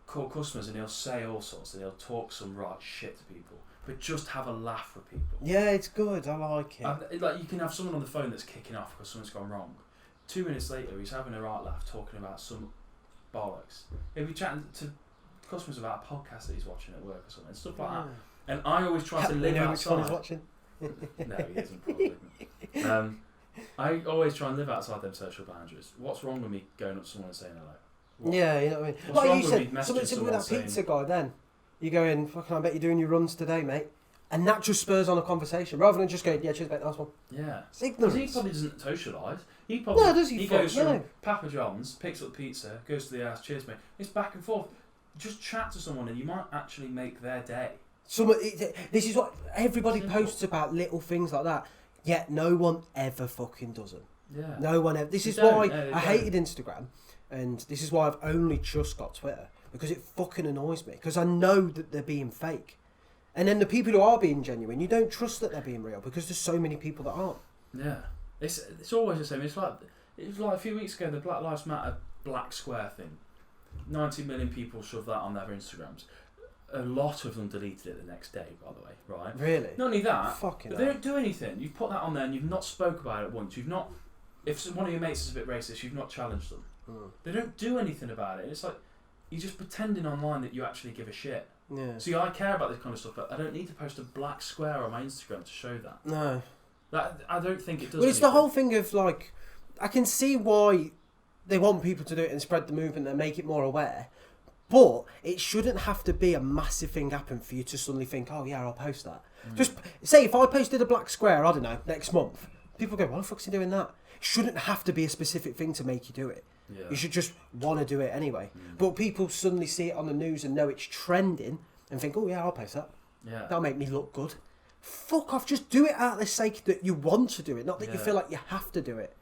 call customers and he'll say all sorts and he'll talk some right shit to people, but just have a laugh with people. Yeah, it's good. I like it. Like, you can have someone on the phone that's kicking off because something's gone wrong. 2 minutes later, he's having a right laugh talking about some bollocks. He'll be chatting to customers about a podcast that he's watching at work or something, stuff like that. And I always try to live outside. Which one he's watching? No, he isn't probably. I always try and live outside them social boundaries. What's wrong with me going up to someone and saying hello? Yeah, you know what I mean. What's Like wrong you with me said, messaging something simple with that someone pizza guy then. You go in, fucking, I bet you're doing your runs today, mate. And that just spurs on a conversation rather than just going, yeah, cheers, mate, nice one. Yeah. It's ignorance. Because he probably doesn't socialise. He probably No, does he? He goes from No. Papa John's, picks up pizza, goes to the house, cheers, mate. It's back and forth. Just chat to someone and you might actually make their day. This is what everybody Simple. posts about, little things like that. Yet no one ever fucking does them. Yeah. No one ever. This They is don't, why no, they I don't. hated Instagram, and this is why I've only just got Twitter, because it fucking annoys me, because I know that they're being fake. And then the people who are being genuine, you don't trust that they're being real, because there's so many people that aren't. Yeah. It's always the same. It was like a few weeks ago, the Black Lives Matter black square thing. 90 million people shoved that on their Instagrams. A lot of them deleted it the next day, by the way, right? Really? Not only that, Fucking but they hell. don't do anything. You've put that on there and you've not spoke about it once. You've not, if one of your mates is a bit racist, you've not challenged them. They don't do anything about it. It's like, you're just pretending online that you actually give a shit. Yeah. See, I care about this kind of stuff, but I don't need to post a black square on my Instagram to show that. No. That I don't think it does. Well, it's the anything. whole thing of, like, I can see why they want people to do it and spread the movement and make it more aware, but it shouldn't have to be a massive thing happen for you to suddenly think, oh yeah, I'll post that. Just say if I posted a black square, I don't know, next month, people go, why the fuck's he doing that? It shouldn't have to be a specific thing to make you do it. Yeah. You should just want to do it anyway. But people suddenly see it on the news and know it's trending and think, oh yeah, I'll post that. Yeah. That'll make me look good. Fuck off, just do it out of the sake that you want to do it, not that you feel like you have to do it.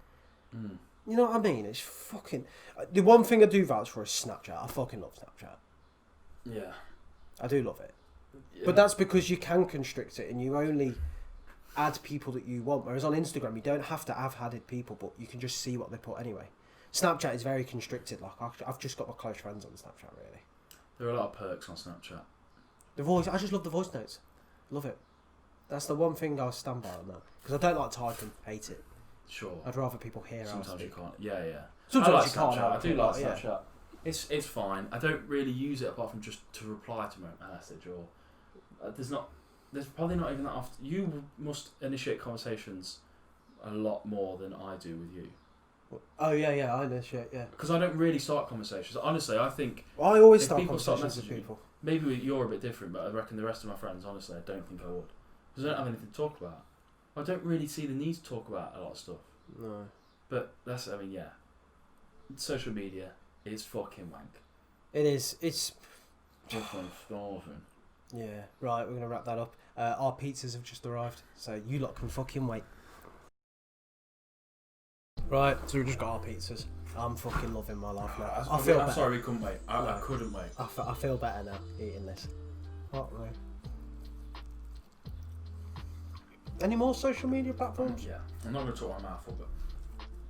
You know what I mean? It's fucking... The one thing I do vouch for is Snapchat. I fucking love Snapchat. Yeah. I do love it. Yeah. But that's because you can constrict it and you only add people that you want. Whereas on Instagram, you don't have to have added people, but you can just see what they put anyway. Snapchat is very constricted. Like, I've just got my close friends on Snapchat, really. There are a lot of perks on Snapchat. The voice... I just love the voice notes. Love it. That's the one thing I stand by on that. Because I don't like typing. Hate it. Sure. I'd rather people hear how I Sometimes you speak. can't. Yeah, yeah. Sometimes I like you can't Snapchat. help I do it, like like, Snapchat. It's fine. I don't really use it apart from just to reply to my message or there's probably not even that often. You must initiate conversations a lot more than I do with you. Oh yeah, I know shit, yeah. Because I don't really start conversations. Honestly, I think I always if start people start conversations with messaging people. maybe you're a bit different, but I reckon the rest of my friends, honestly, I don't think I would. Because I don't have anything to talk about. I don't really see the need to talk about a lot of stuff. No. But that's, I mean, yeah. Social media is fucking wank. It is. It's... Fucking starving. Yeah. Right, we're going to wrap that up. Our pizzas have just arrived, so you lot can fucking wait. Right, so we've just got our pizzas. I'm fucking loving my life now. I feel I'm better. sorry we couldn't wait. I couldn't wait. I feel better now eating this. What, right? Any more social media platforms? Yeah. I'm not going to talk my mouth full, but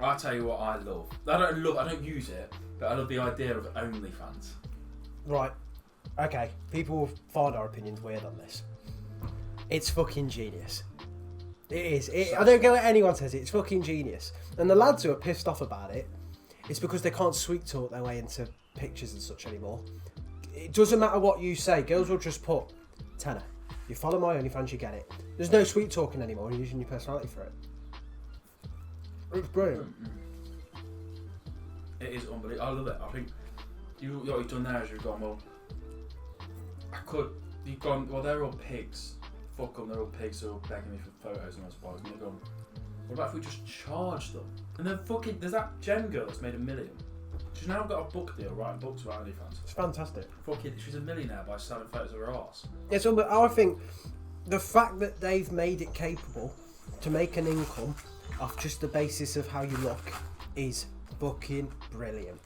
I'll tell you what I love. I don't use it, but I love the idea of OnlyFans. Right. Okay. People will find our opinions weird on this. It's fucking genius. It is. I don't care what anyone says. It's fucking genius. And the lads who are pissed off about it, it's because they can't sweet talk their way into pictures and such anymore. It doesn't matter what you say. Girls will just put tenner. You follow my OnlyFans, you get it. There's no sweet talking anymore. You're using your personality for it. It's brilliant. It is unbelievable. I love it. I think what you've done there is you've gone, well, you've gone, well, they're all pigs. Fuck them, they're all pigs, they're all begging me for photos and I suppose. And you've gone, what about if we just charge them? And then fucking, there's that Jen girl that's made $1 million. She's now got a book deal writing books about OnlyFans. It's fantastic. Fucking, she's a millionaire by selling photos of her arse. Yeah, so but I think the fact that they've made it capable to make an income off just the basis of how you look is fucking brilliant.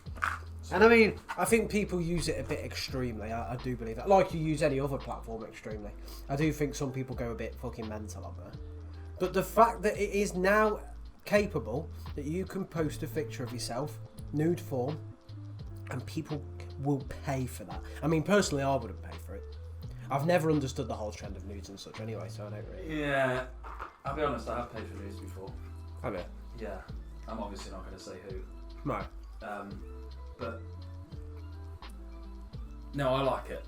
And I mean, I think people use it a bit extremely. I do believe that. Like you use any other platform extremely. I do think some people go a bit fucking mental on there. But the fact that it is now capable that you can post a picture of yourself, nude form, and people will pay for that. I mean, personally, I wouldn't pay for it. I've never understood the whole trend of nudes and such anyway, so I don't really... Yeah, I'll be honest, I have paid for nudes before. Have you? Yeah, I'm obviously not going to say who. No. But no, I like it.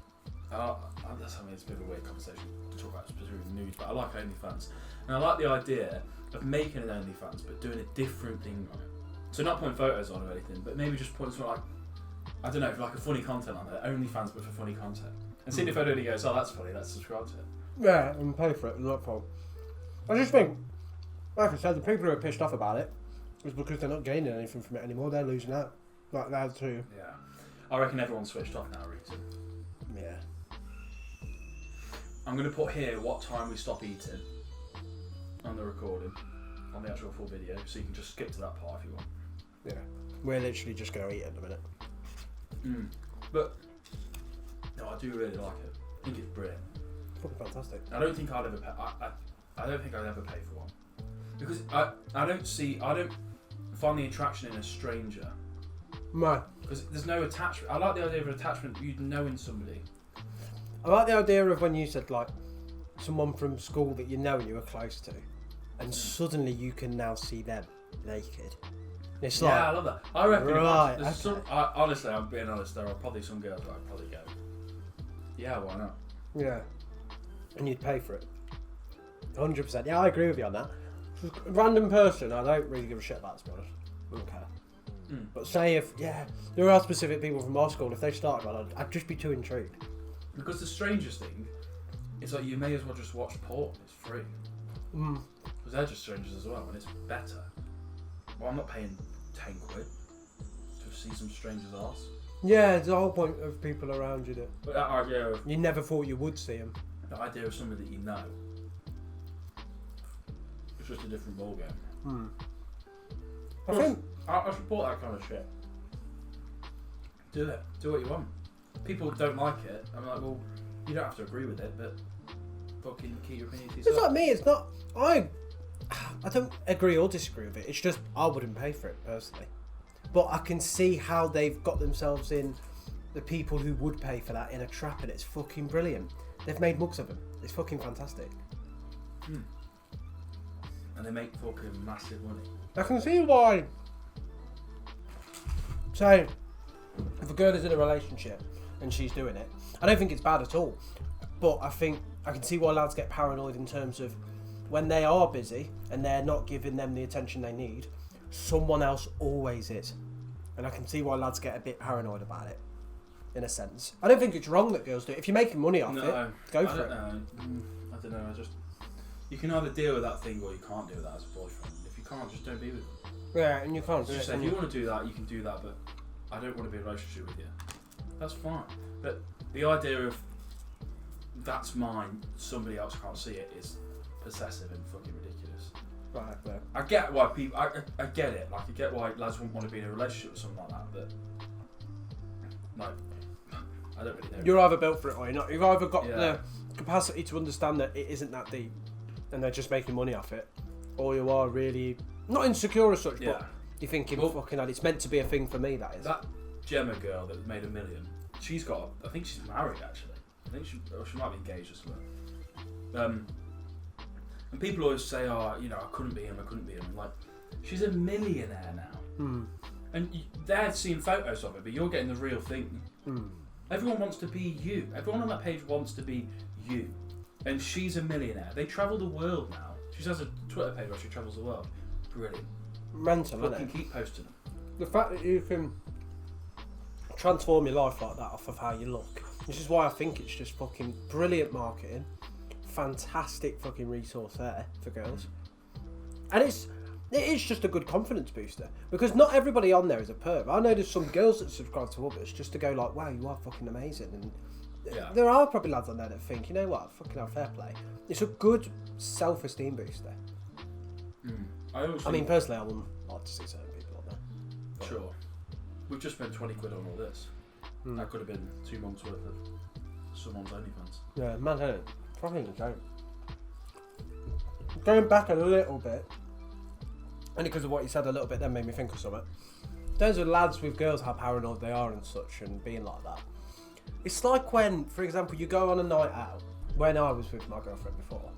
That's, I mean, it's a bit of a weird conversation to talk about specifically nudes, but I like OnlyFans, and I like the idea of making an OnlyFans, but doing a different thing on it. So not putting photos on or anything, but maybe just putting something like, I don't know, like a funny content on there, OnlyFans, but for funny content, and seeing if anybody goes, oh, that's funny, let's subscribe to it. Yeah, and pay for it, not for. I just think, like I said, the people who are pissed off about it is because they're not gaining anything from it anymore. They're losing out. Like that too. Yeah, I reckon everyone's switched off now, Rita. Yeah. I'm going to put here what time we stop eating on the recording, on the actual full video, so you can just skip to that part if you want. Yeah. We're literally just going to eat in a minute. But no, I do really like it. I think it's brilliant. It's fucking fantastic. I don't think I'd ever pay. I don't think I'd ever pay for one because I don't find the attraction in a stranger. No. Because there's no attachment. I like the idea of an attachment. You knowing somebody. I like the idea of when you said like someone from school that you know and you were close to, and suddenly you can now see them naked. It's like, I love that. I reckon. Right. Honestly, I'm being honest. There are probably some girls where I'd probably go, yeah, why not? Yeah. And you'd pay for it. 100%. Yeah, I agree with you on that. A random person, I don't really give a shit about, to be honest. I don't care. But say if, there are specific people from our school, if they started one, I'd just be too intrigued. Because the strangest thing is like you may as well just watch porn. It's free. Because they're just strangers as well, and it's better. Well, I'm not paying 10 quid to see some stranger's arse. Yeah, it's the whole point of people around you that But that idea of you never thought you would see them. the idea of somebody that you know, it's just a different ballgame. I think I support that kind of shit. Do it. Do what you want. People don't like it. I'm like, well, you don't have to agree with it, but fucking keep your opinion to yourself. it's like me. It's not. I don't agree or disagree with it. It's just I wouldn't pay for it personally. But I can see how they've got themselves in the people who would pay for that in a trap, and it's fucking brilliant. They've made mugs of them. It's fucking fantastic. And they make fucking massive money. I can see why. So, if a girl is in a relationship and she's doing it, I don't think it's bad at all. But I think I can see why lads get paranoid in terms of when they are busy and they're not giving them the attention they need, someone else always is. And I can see why lads get a bit paranoid about it, in a sense. I don't think it's wrong that girls do it. If you're making money off it, go for it. I don't know. You can either deal with that thing or you can't deal with that as a boyfriend. If you can't, just don't be with them. Yeah, and you can't do Just it. say, if you want to do that, you can do that, but I don't want to be in a relationship with you. That's fine. But the idea of that's mine, somebody else can't see it is possessive and fucking ridiculous. Right, yeah. I get why people. I get it. Like I get why lads wouldn't want to be in a relationship with someone like that, but like I don't really know. You're either built for it or you're not. You've either got Yeah. the capacity to understand that it isn't that deep and they're just making money off it, or you are really not insecure as such, but you're thinking, Well, fucking hell, it's meant to be a thing for me, that is. That Gemma girl that made $1 million, she's got. I think she's married actually. I think she might be engaged or something. And people always say, oh, you know, I couldn't be him. I'm like, she's a millionaire now. And they're seeing photos of it, but you're getting the real thing. Everyone wants to be you. Everyone on that page wants to be you. And she's a millionaire. They travel the world now. She has a Twitter page where she travels the world. Brilliant. Mental, isn't Fucking it? keep posting them. The fact that you can transform your life like that off of how you look. This is why I think it's just fucking brilliant marketing. Fantastic fucking resource there for girls. And it is just a good confidence booster. Because not everybody on there is a perv. I know there's some girls that subscribe to others just to go like, wow, you are fucking amazing. And there are probably lads on there that think, you know what, fucking hell, fair play. It's a good self-esteem booster. I mean, personally, I wouldn't like to see certain people on there. But Sure. We've just spent 20 quid on all this. That could have been 2 months worth of someone's OnlyFans. Yeah, man, isn't it? Fucking joke. Going back a little bit, only because of what you said a little bit then made me think of something. Those are lads with girls, how paranoid they are and such, and being like that. It's like when, for example, you go on a night out, when I was with my girlfriend before,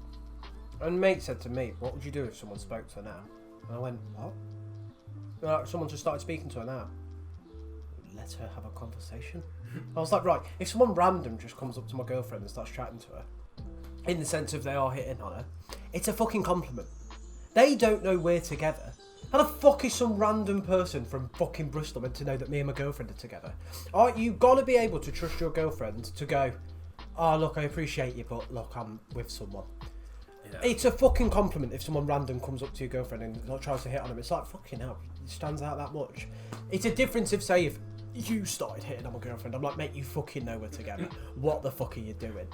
and mate said to me, what would you do if someone spoke to her now? And I went, what? Like, someone just started speaking to her now. Let her have a conversation. I was like, right, if someone random just comes up to my girlfriend and starts chatting to her, in the sense of they are hitting on her, it's a fucking compliment. They don't know we're together. How the fuck is some random person from fucking Bristol meant to know that me and my girlfriend are together? You gotta be able to trust your girlfriend to go, oh look, I appreciate you, but look, I'm with someone. Yeah. It's a fucking compliment if someone random comes up to your girlfriend and tries to hit on him. It's like, fucking hell, it stands out that much. It's a difference if, say, if you started hitting on my girlfriend, I'm like, mate, you fucking know we're together. What the fuck are you doing?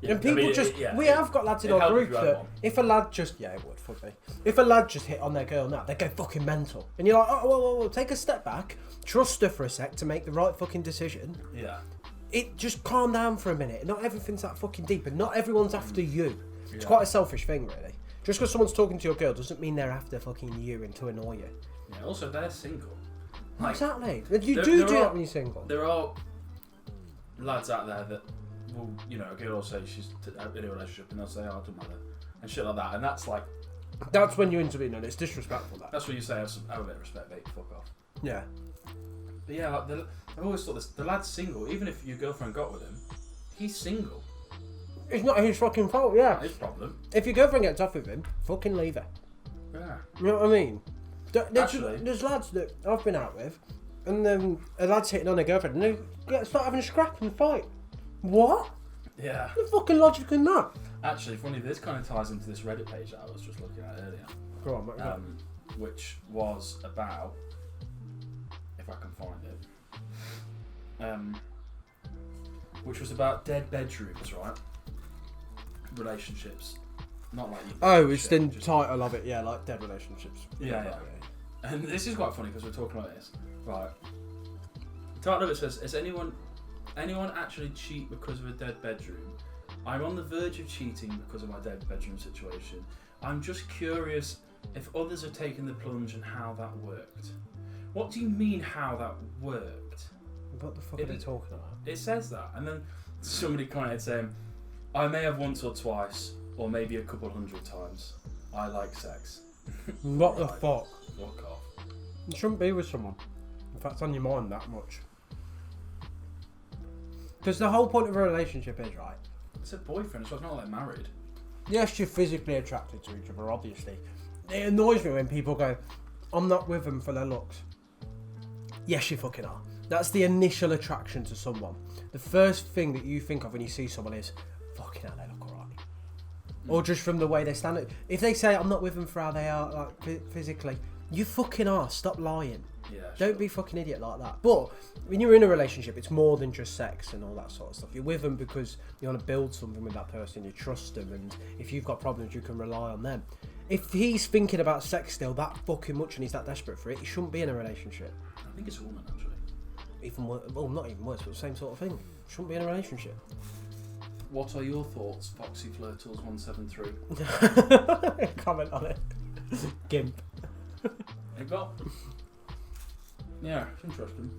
Yeah, and people we have got lads in our group that if a lad just, it would, fuck me. If a lad just hit on their girl now, they go fucking mental. And you're like, oh, whoa, take a step back, trust her for a sec to make the right fucking decision. Yeah. It just calm down for a minute. Not everything's that fucking deep, and not everyone's after you. It's quite a selfish thing, really. Just because someone's talking to your girl doesn't mean they're after fucking you and to annoy you. Yeah, also, they're single. Like, exactly. You do that when you're single. There are lads out there that will, a girl will say she's in a relationship and they'll say, oh, it doesn't matter. And shit like that. And that's like... That's when you intervene and it's disrespectful, that. That's when you say, have a bit of respect, mate, fuck off. Yeah. But yeah, like, I've always thought this, the lad's single, even if your girlfriend got with him, he's single. It's not his fucking fault, yeah. Not his problem. If your girlfriend gets off with him, fucking leave her. Yeah. You know what I mean? There's lads that I've been out with, and then a lad's hitting on a girlfriend, and they start having a scrap and fight. What? Yeah. What the fucking logic in that? Actually, funny, this kind of ties into this Reddit page that I was just looking at earlier. Go on, mate. Which was about, if I can find it, which was about dead bedrooms, right? Relationships. Not like you. Oh, it's the title of it, yeah, like dead relationships. Yeah. And this is quite funny because we're talking about this. Right. The title of it says, is anyone actually cheat because of a dead bedroom? I'm on the verge of cheating because of my dead bedroom situation. I'm just curious if others have taken the plunge and how that worked. What do you mean how that worked? What the fuck are they talking about? It says that. And then somebody commented saying, I may have once or twice, or maybe a couple hundred times. I like sex. What the fuck? Fuck off. You shouldn't be with someone if that's on your mind that much. Because the whole point of a relationship is, right? It's a boyfriend, so it's not like married. Yes, you're physically attracted to each other, obviously. It annoys me when people go, I'm not with them for their looks. Yes, you fucking are. That's the initial attraction to someone. The first thing that you think of when you see someone is, fucking hell, they look alright. Or just from the way they stand. If they say, I'm not with them for how they are, like, physically, you fucking are. Stop lying. Yeah, Don't be a fucking idiot like that. But when you're in a relationship, it's more than just sex and all that sort of stuff. You're with them because you want to build something with that person. You trust them, and if you've got problems, you can rely on them. If he's thinking about sex still that fucking much and he's that desperate for it, he shouldn't be in a relationship. I think it's a woman, actually. Even worse, well, not even worse, but the same sort of thing. Shouldn't be in a relationship. What are your thoughts, Foxy Flirtles 173? Comment on it. Gimp. Hey, got. Yeah, it's interesting.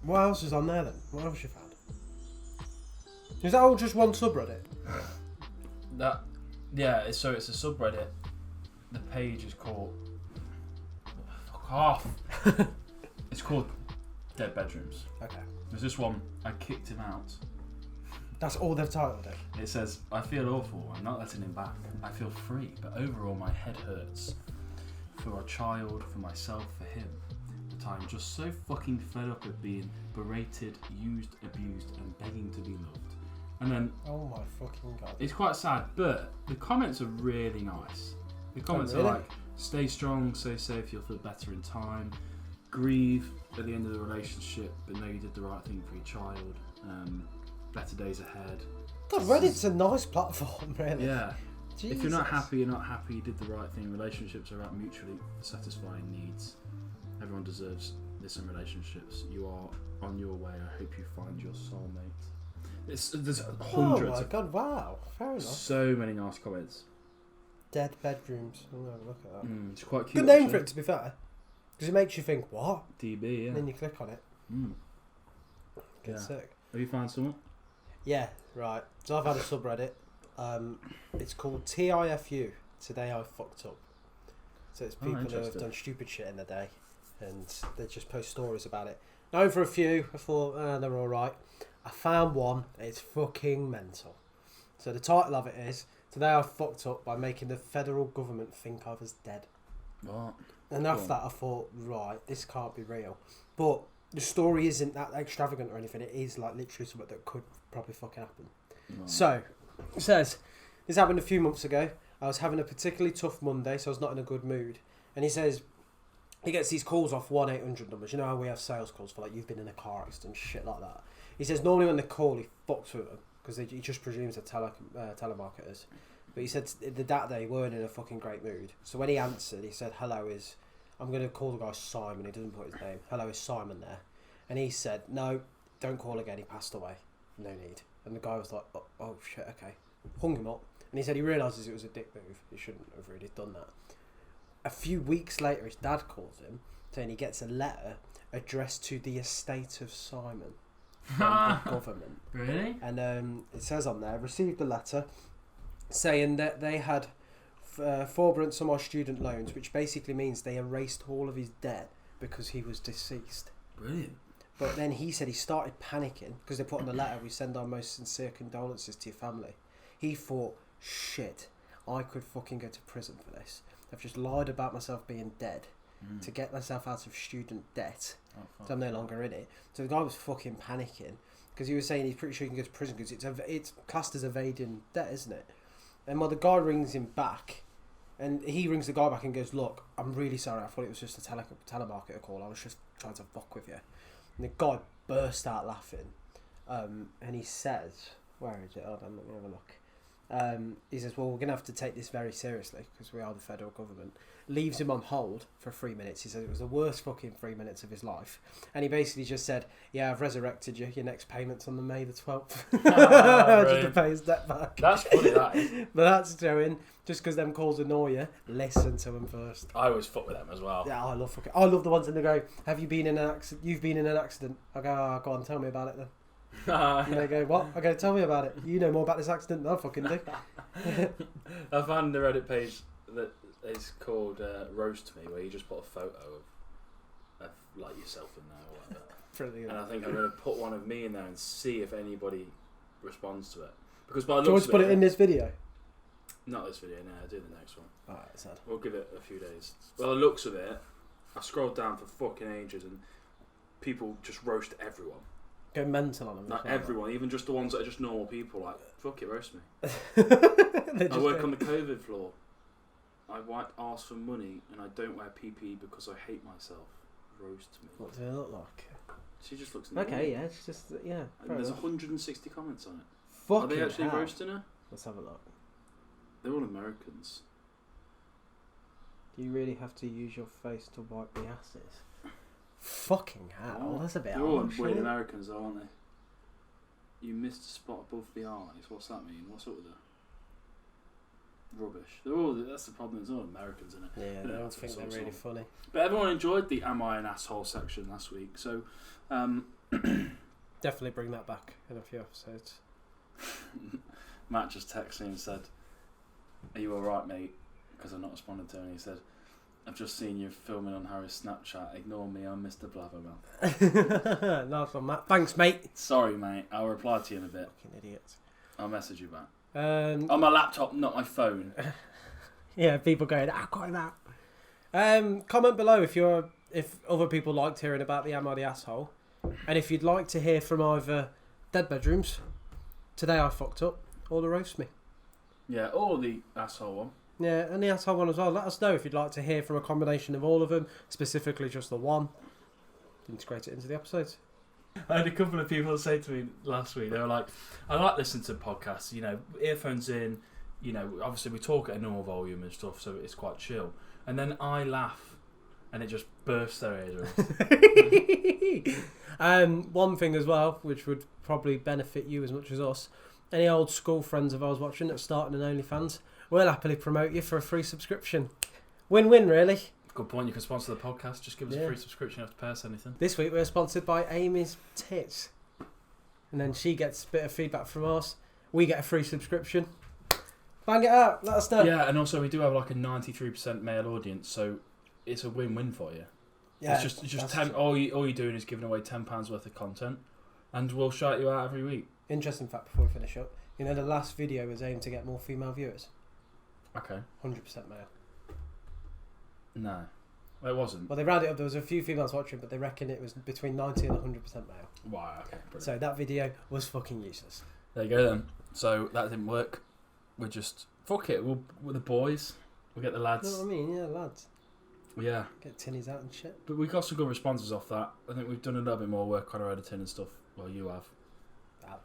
What else is on there then? What else you found? Is that all just one subreddit? So it's a subreddit. The page is called. Fuck off. It's called Dead bedrooms. Okay. There's this one, I kicked him out. That's all they've titled it. It says, I feel awful, I'm not letting him back. I feel free, but overall my head hurts. For our child, for myself, for him. But I'm just so fucking fed up of being berated, used, abused, and begging to be loved. And then, Oh my fucking god. it's quite sad, but the comments are really nice. The comments really? are like, stay strong, stay safe, you'll feel better in time. Grieve at the end of the relationship, but know you did the right thing for your child. Better days ahead. God, Reddit's a nice platform, really. Yeah. Jesus. If you're not happy, you're not happy, you did the right thing. Relationships are about mutually satisfying needs. Everyone deserves this in relationships. You are on your way. I hope you find your soulmate. There's hundreds. Oh my god, wow. Fair enough. So many nice comments. Dead bedrooms. I'm going to look at that. It's quite cute. Good name actually. for it, to be fair. Because it makes you think, what? DB, yeah. And then you click on it. Good Yeah. sick. Have you found someone? Yeah, right. So I've had a subreddit. It's called TIFU. Today I fucked up. So it's people who have interesting. done stupid shit in the day, and they just post stories about it. Known for a few. I thought they were all right. I found one. It's fucking mental. So the title of it is "Today I fucked up by making the federal government think I was dead." What? And after that, I thought, right, this can't be real. But the story isn't that extravagant or anything. It is like literally something that could probably fucking happen. Right. So, it says, this happened a few months ago. I was having a particularly tough Monday, so I was not in a good mood. And he says, he gets these calls off 1-800 numbers. You know how we have sales calls for like, you've been in a car accident, shit like that. He says, normally when they call, he fucks with them, because he just presumes they're telemarketers. But he said that day, weren't in a fucking great mood. So when he answered, he said, I'm going to call the guy Simon. He doesn't put his name. Hello, is Simon there? And he said, no, don't call again. He passed away. No need. And the guy was like, oh shit, okay. Hung him up. And he said he realises it was a dick move. He shouldn't have really done that. A few weeks later, his dad calls him, saying he gets a letter addressed to the estate of Simon from the government. Really? And it says on there, received a letter saying that they had forbearance on our student loans, which basically means they erased all of his debt because he was deceased. Brilliant. But then he said he started panicking because they put on the letter, we send our most sincere condolences to your family. He thought, shit, I could fucking go to prison for this. I've just lied about myself being dead to get myself out of student debt. So I'm no longer in it. So the guy was fucking panicking because he was saying he's pretty sure he can go to prison because it's classed as evading debt, isn't it? And the guy rings him back, and he rings the guy back and goes, look, I'm really sorry, I thought it was just a telemarketer call, I was just trying to fuck with you. And the guy burst out laughing, and he says, where is it? Hold on, let me have a look. He says, well, we're going to have to take this very seriously because we are the federal government. Leaves him on hold for 3 minutes. He says it was the worst fucking 3 minutes of his life. And he basically just said, yeah, I've resurrected you. Your next payment's on the May the 12th. Just to pay his debt back. That's funny, that is. But that's showing, just because them calls annoy you, listen to them first. I always fuck with them as well. Yeah, I love the ones in the go, have you been in an accident? You've been in an accident. I go, oh, go on, tell me about it then. And they go, what? I go, tell me about it. You know more about this accident than I fucking do. I found the Reddit page that is called Roast Me, where you just put a photo of like yourself in there or whatever. Brilliant. And I think I'm going to put one of me in there and see if anybody responds to it. Because by the Do you want looks to put of it in this video? Not this video, no, I'll do the next one. Alright, sad. We'll give it a few days. Well, the looks of it, I scrolled down for fucking ages and people just roast everyone. Go mental on them. Like everyone, even just the ones that are just normal people, like, fuck it, roast me. I work on the COVID floor. I wipe arse for money and I don't wear PPE because I hate myself. Roast me. What do they look like? She just looks normal. Okay, yeah, it's just, yeah. And there's 160 comments on it. Fucking Are they actually hell. roasting her? Let's have a look. They're all Americans. Do you really have to use your face to wipe the asses? Fucking hell, Oh, that's a bit they're all harsh. weird isn't it? Americans, though, aren't they? You missed a spot above the eyes. What's that mean? What's up with the rubbish? They're all. That's the problem. There's all Americans in it. Yeah, You they know, don't think it's they're all really sort funny. But everyone enjoyed the "Am I an asshole" section last week. So, Definitely bring that back in a few episodes. Matt just texted me and said, "Are you all right, mate?" Because I'm not responding to him. And he said, I've just seen you filming on Harry's Snapchat. Ignore me, I'm Mr. Blabbermouth. Nice one, Matt. Thanks, mate. Sorry, mate. I'll reply to you in a bit. Fucking idiots. I'll message you back. Um, On my laptop, not my phone. yeah, people going, got him out. Comment below if other people liked hearing about the Am I the Asshole, and if you'd like to hear from either Dead Bedrooms, Today I Fucked Up, or the Roast Me. Yeah, or the asshole one. Yeah, and the asshole one as well. Let us know if you'd like to hear from a combination of all of them, specifically just the one. Integrate it into the episodes. I had a couple of people say to me last week, they were like, I like listening to podcasts, you know, earphones in, you know, obviously we talk at a normal volume and stuff, so it's quite chill. And then I laugh, and it just bursts their ears. One thing as well, which would probably benefit you as much as us, any old school friends of ours watching that's starting an OnlyFans, we'll happily promote you for a free subscription. Win-win, really. Good point, you can sponsor the podcast, just give us a free subscription, you don't have to pay us anything. This week we're sponsored by Amy's Tits. And then she gets a bit of feedback from us. We get a free subscription. Bang it out, let us know. Yeah, and also we do have like a 93% male audience, so it's a win-win for you. Yeah, it's just 10. All you're doing is giving away £10 worth of content, and we'll shout you out every week. Interesting fact before we finish up. You know, the last video was aimed to get more female viewers. Okay. 100% male. No, it wasn't. Well, they rounded it up. There was a few females watching, but they reckon it was between 90 and 100% male. Wow. Okay. Brilliant. So that video was fucking useless. There you go then. So that didn't work. We're just fuck it. We're the boys. We'll get the You lads. know what I mean? Yeah, lads. Yeah. Get tinnies out and shit. But we got some good responses off that. I think we've done a little bit more work on our editing and stuff. Well, you have.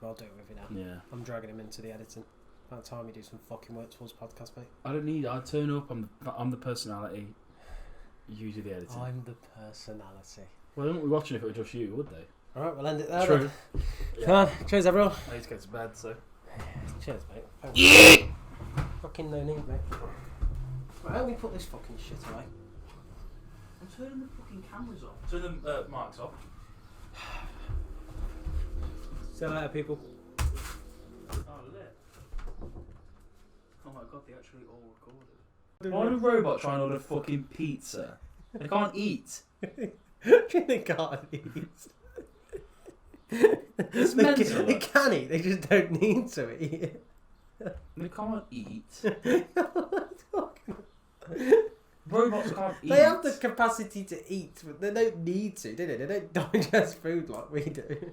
I'll do it with you now. Yeah. I'm dragging him into the editing. About time you do some fucking work towards podcast, mate. I don't need. I turn up. I'm the personality. You do the editing. I'm the personality. Well, they wouldn't be watching if it was just you, would they? Alright, we'll end it there. True. Then. Come on, cheers everyone. I need to go to bed, so. Cheers, mate. Yeah! Fucking no need, mate. Right, help me put this fucking shit away. I'm turning the fucking cameras off. Turn the mics off. See you later, people. Oh, lit. Oh my god, they actually all recorded. Why do robots try and order fucking pizza? They can't eat. They can't eat. It's they mental. they can eat, they just don't need to eat. They can't eat. Robots can't eat. They have the capacity to eat, but they don't need to, do they? They don't digest food like we do.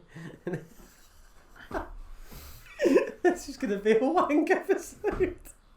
It's just going to be a wank episode.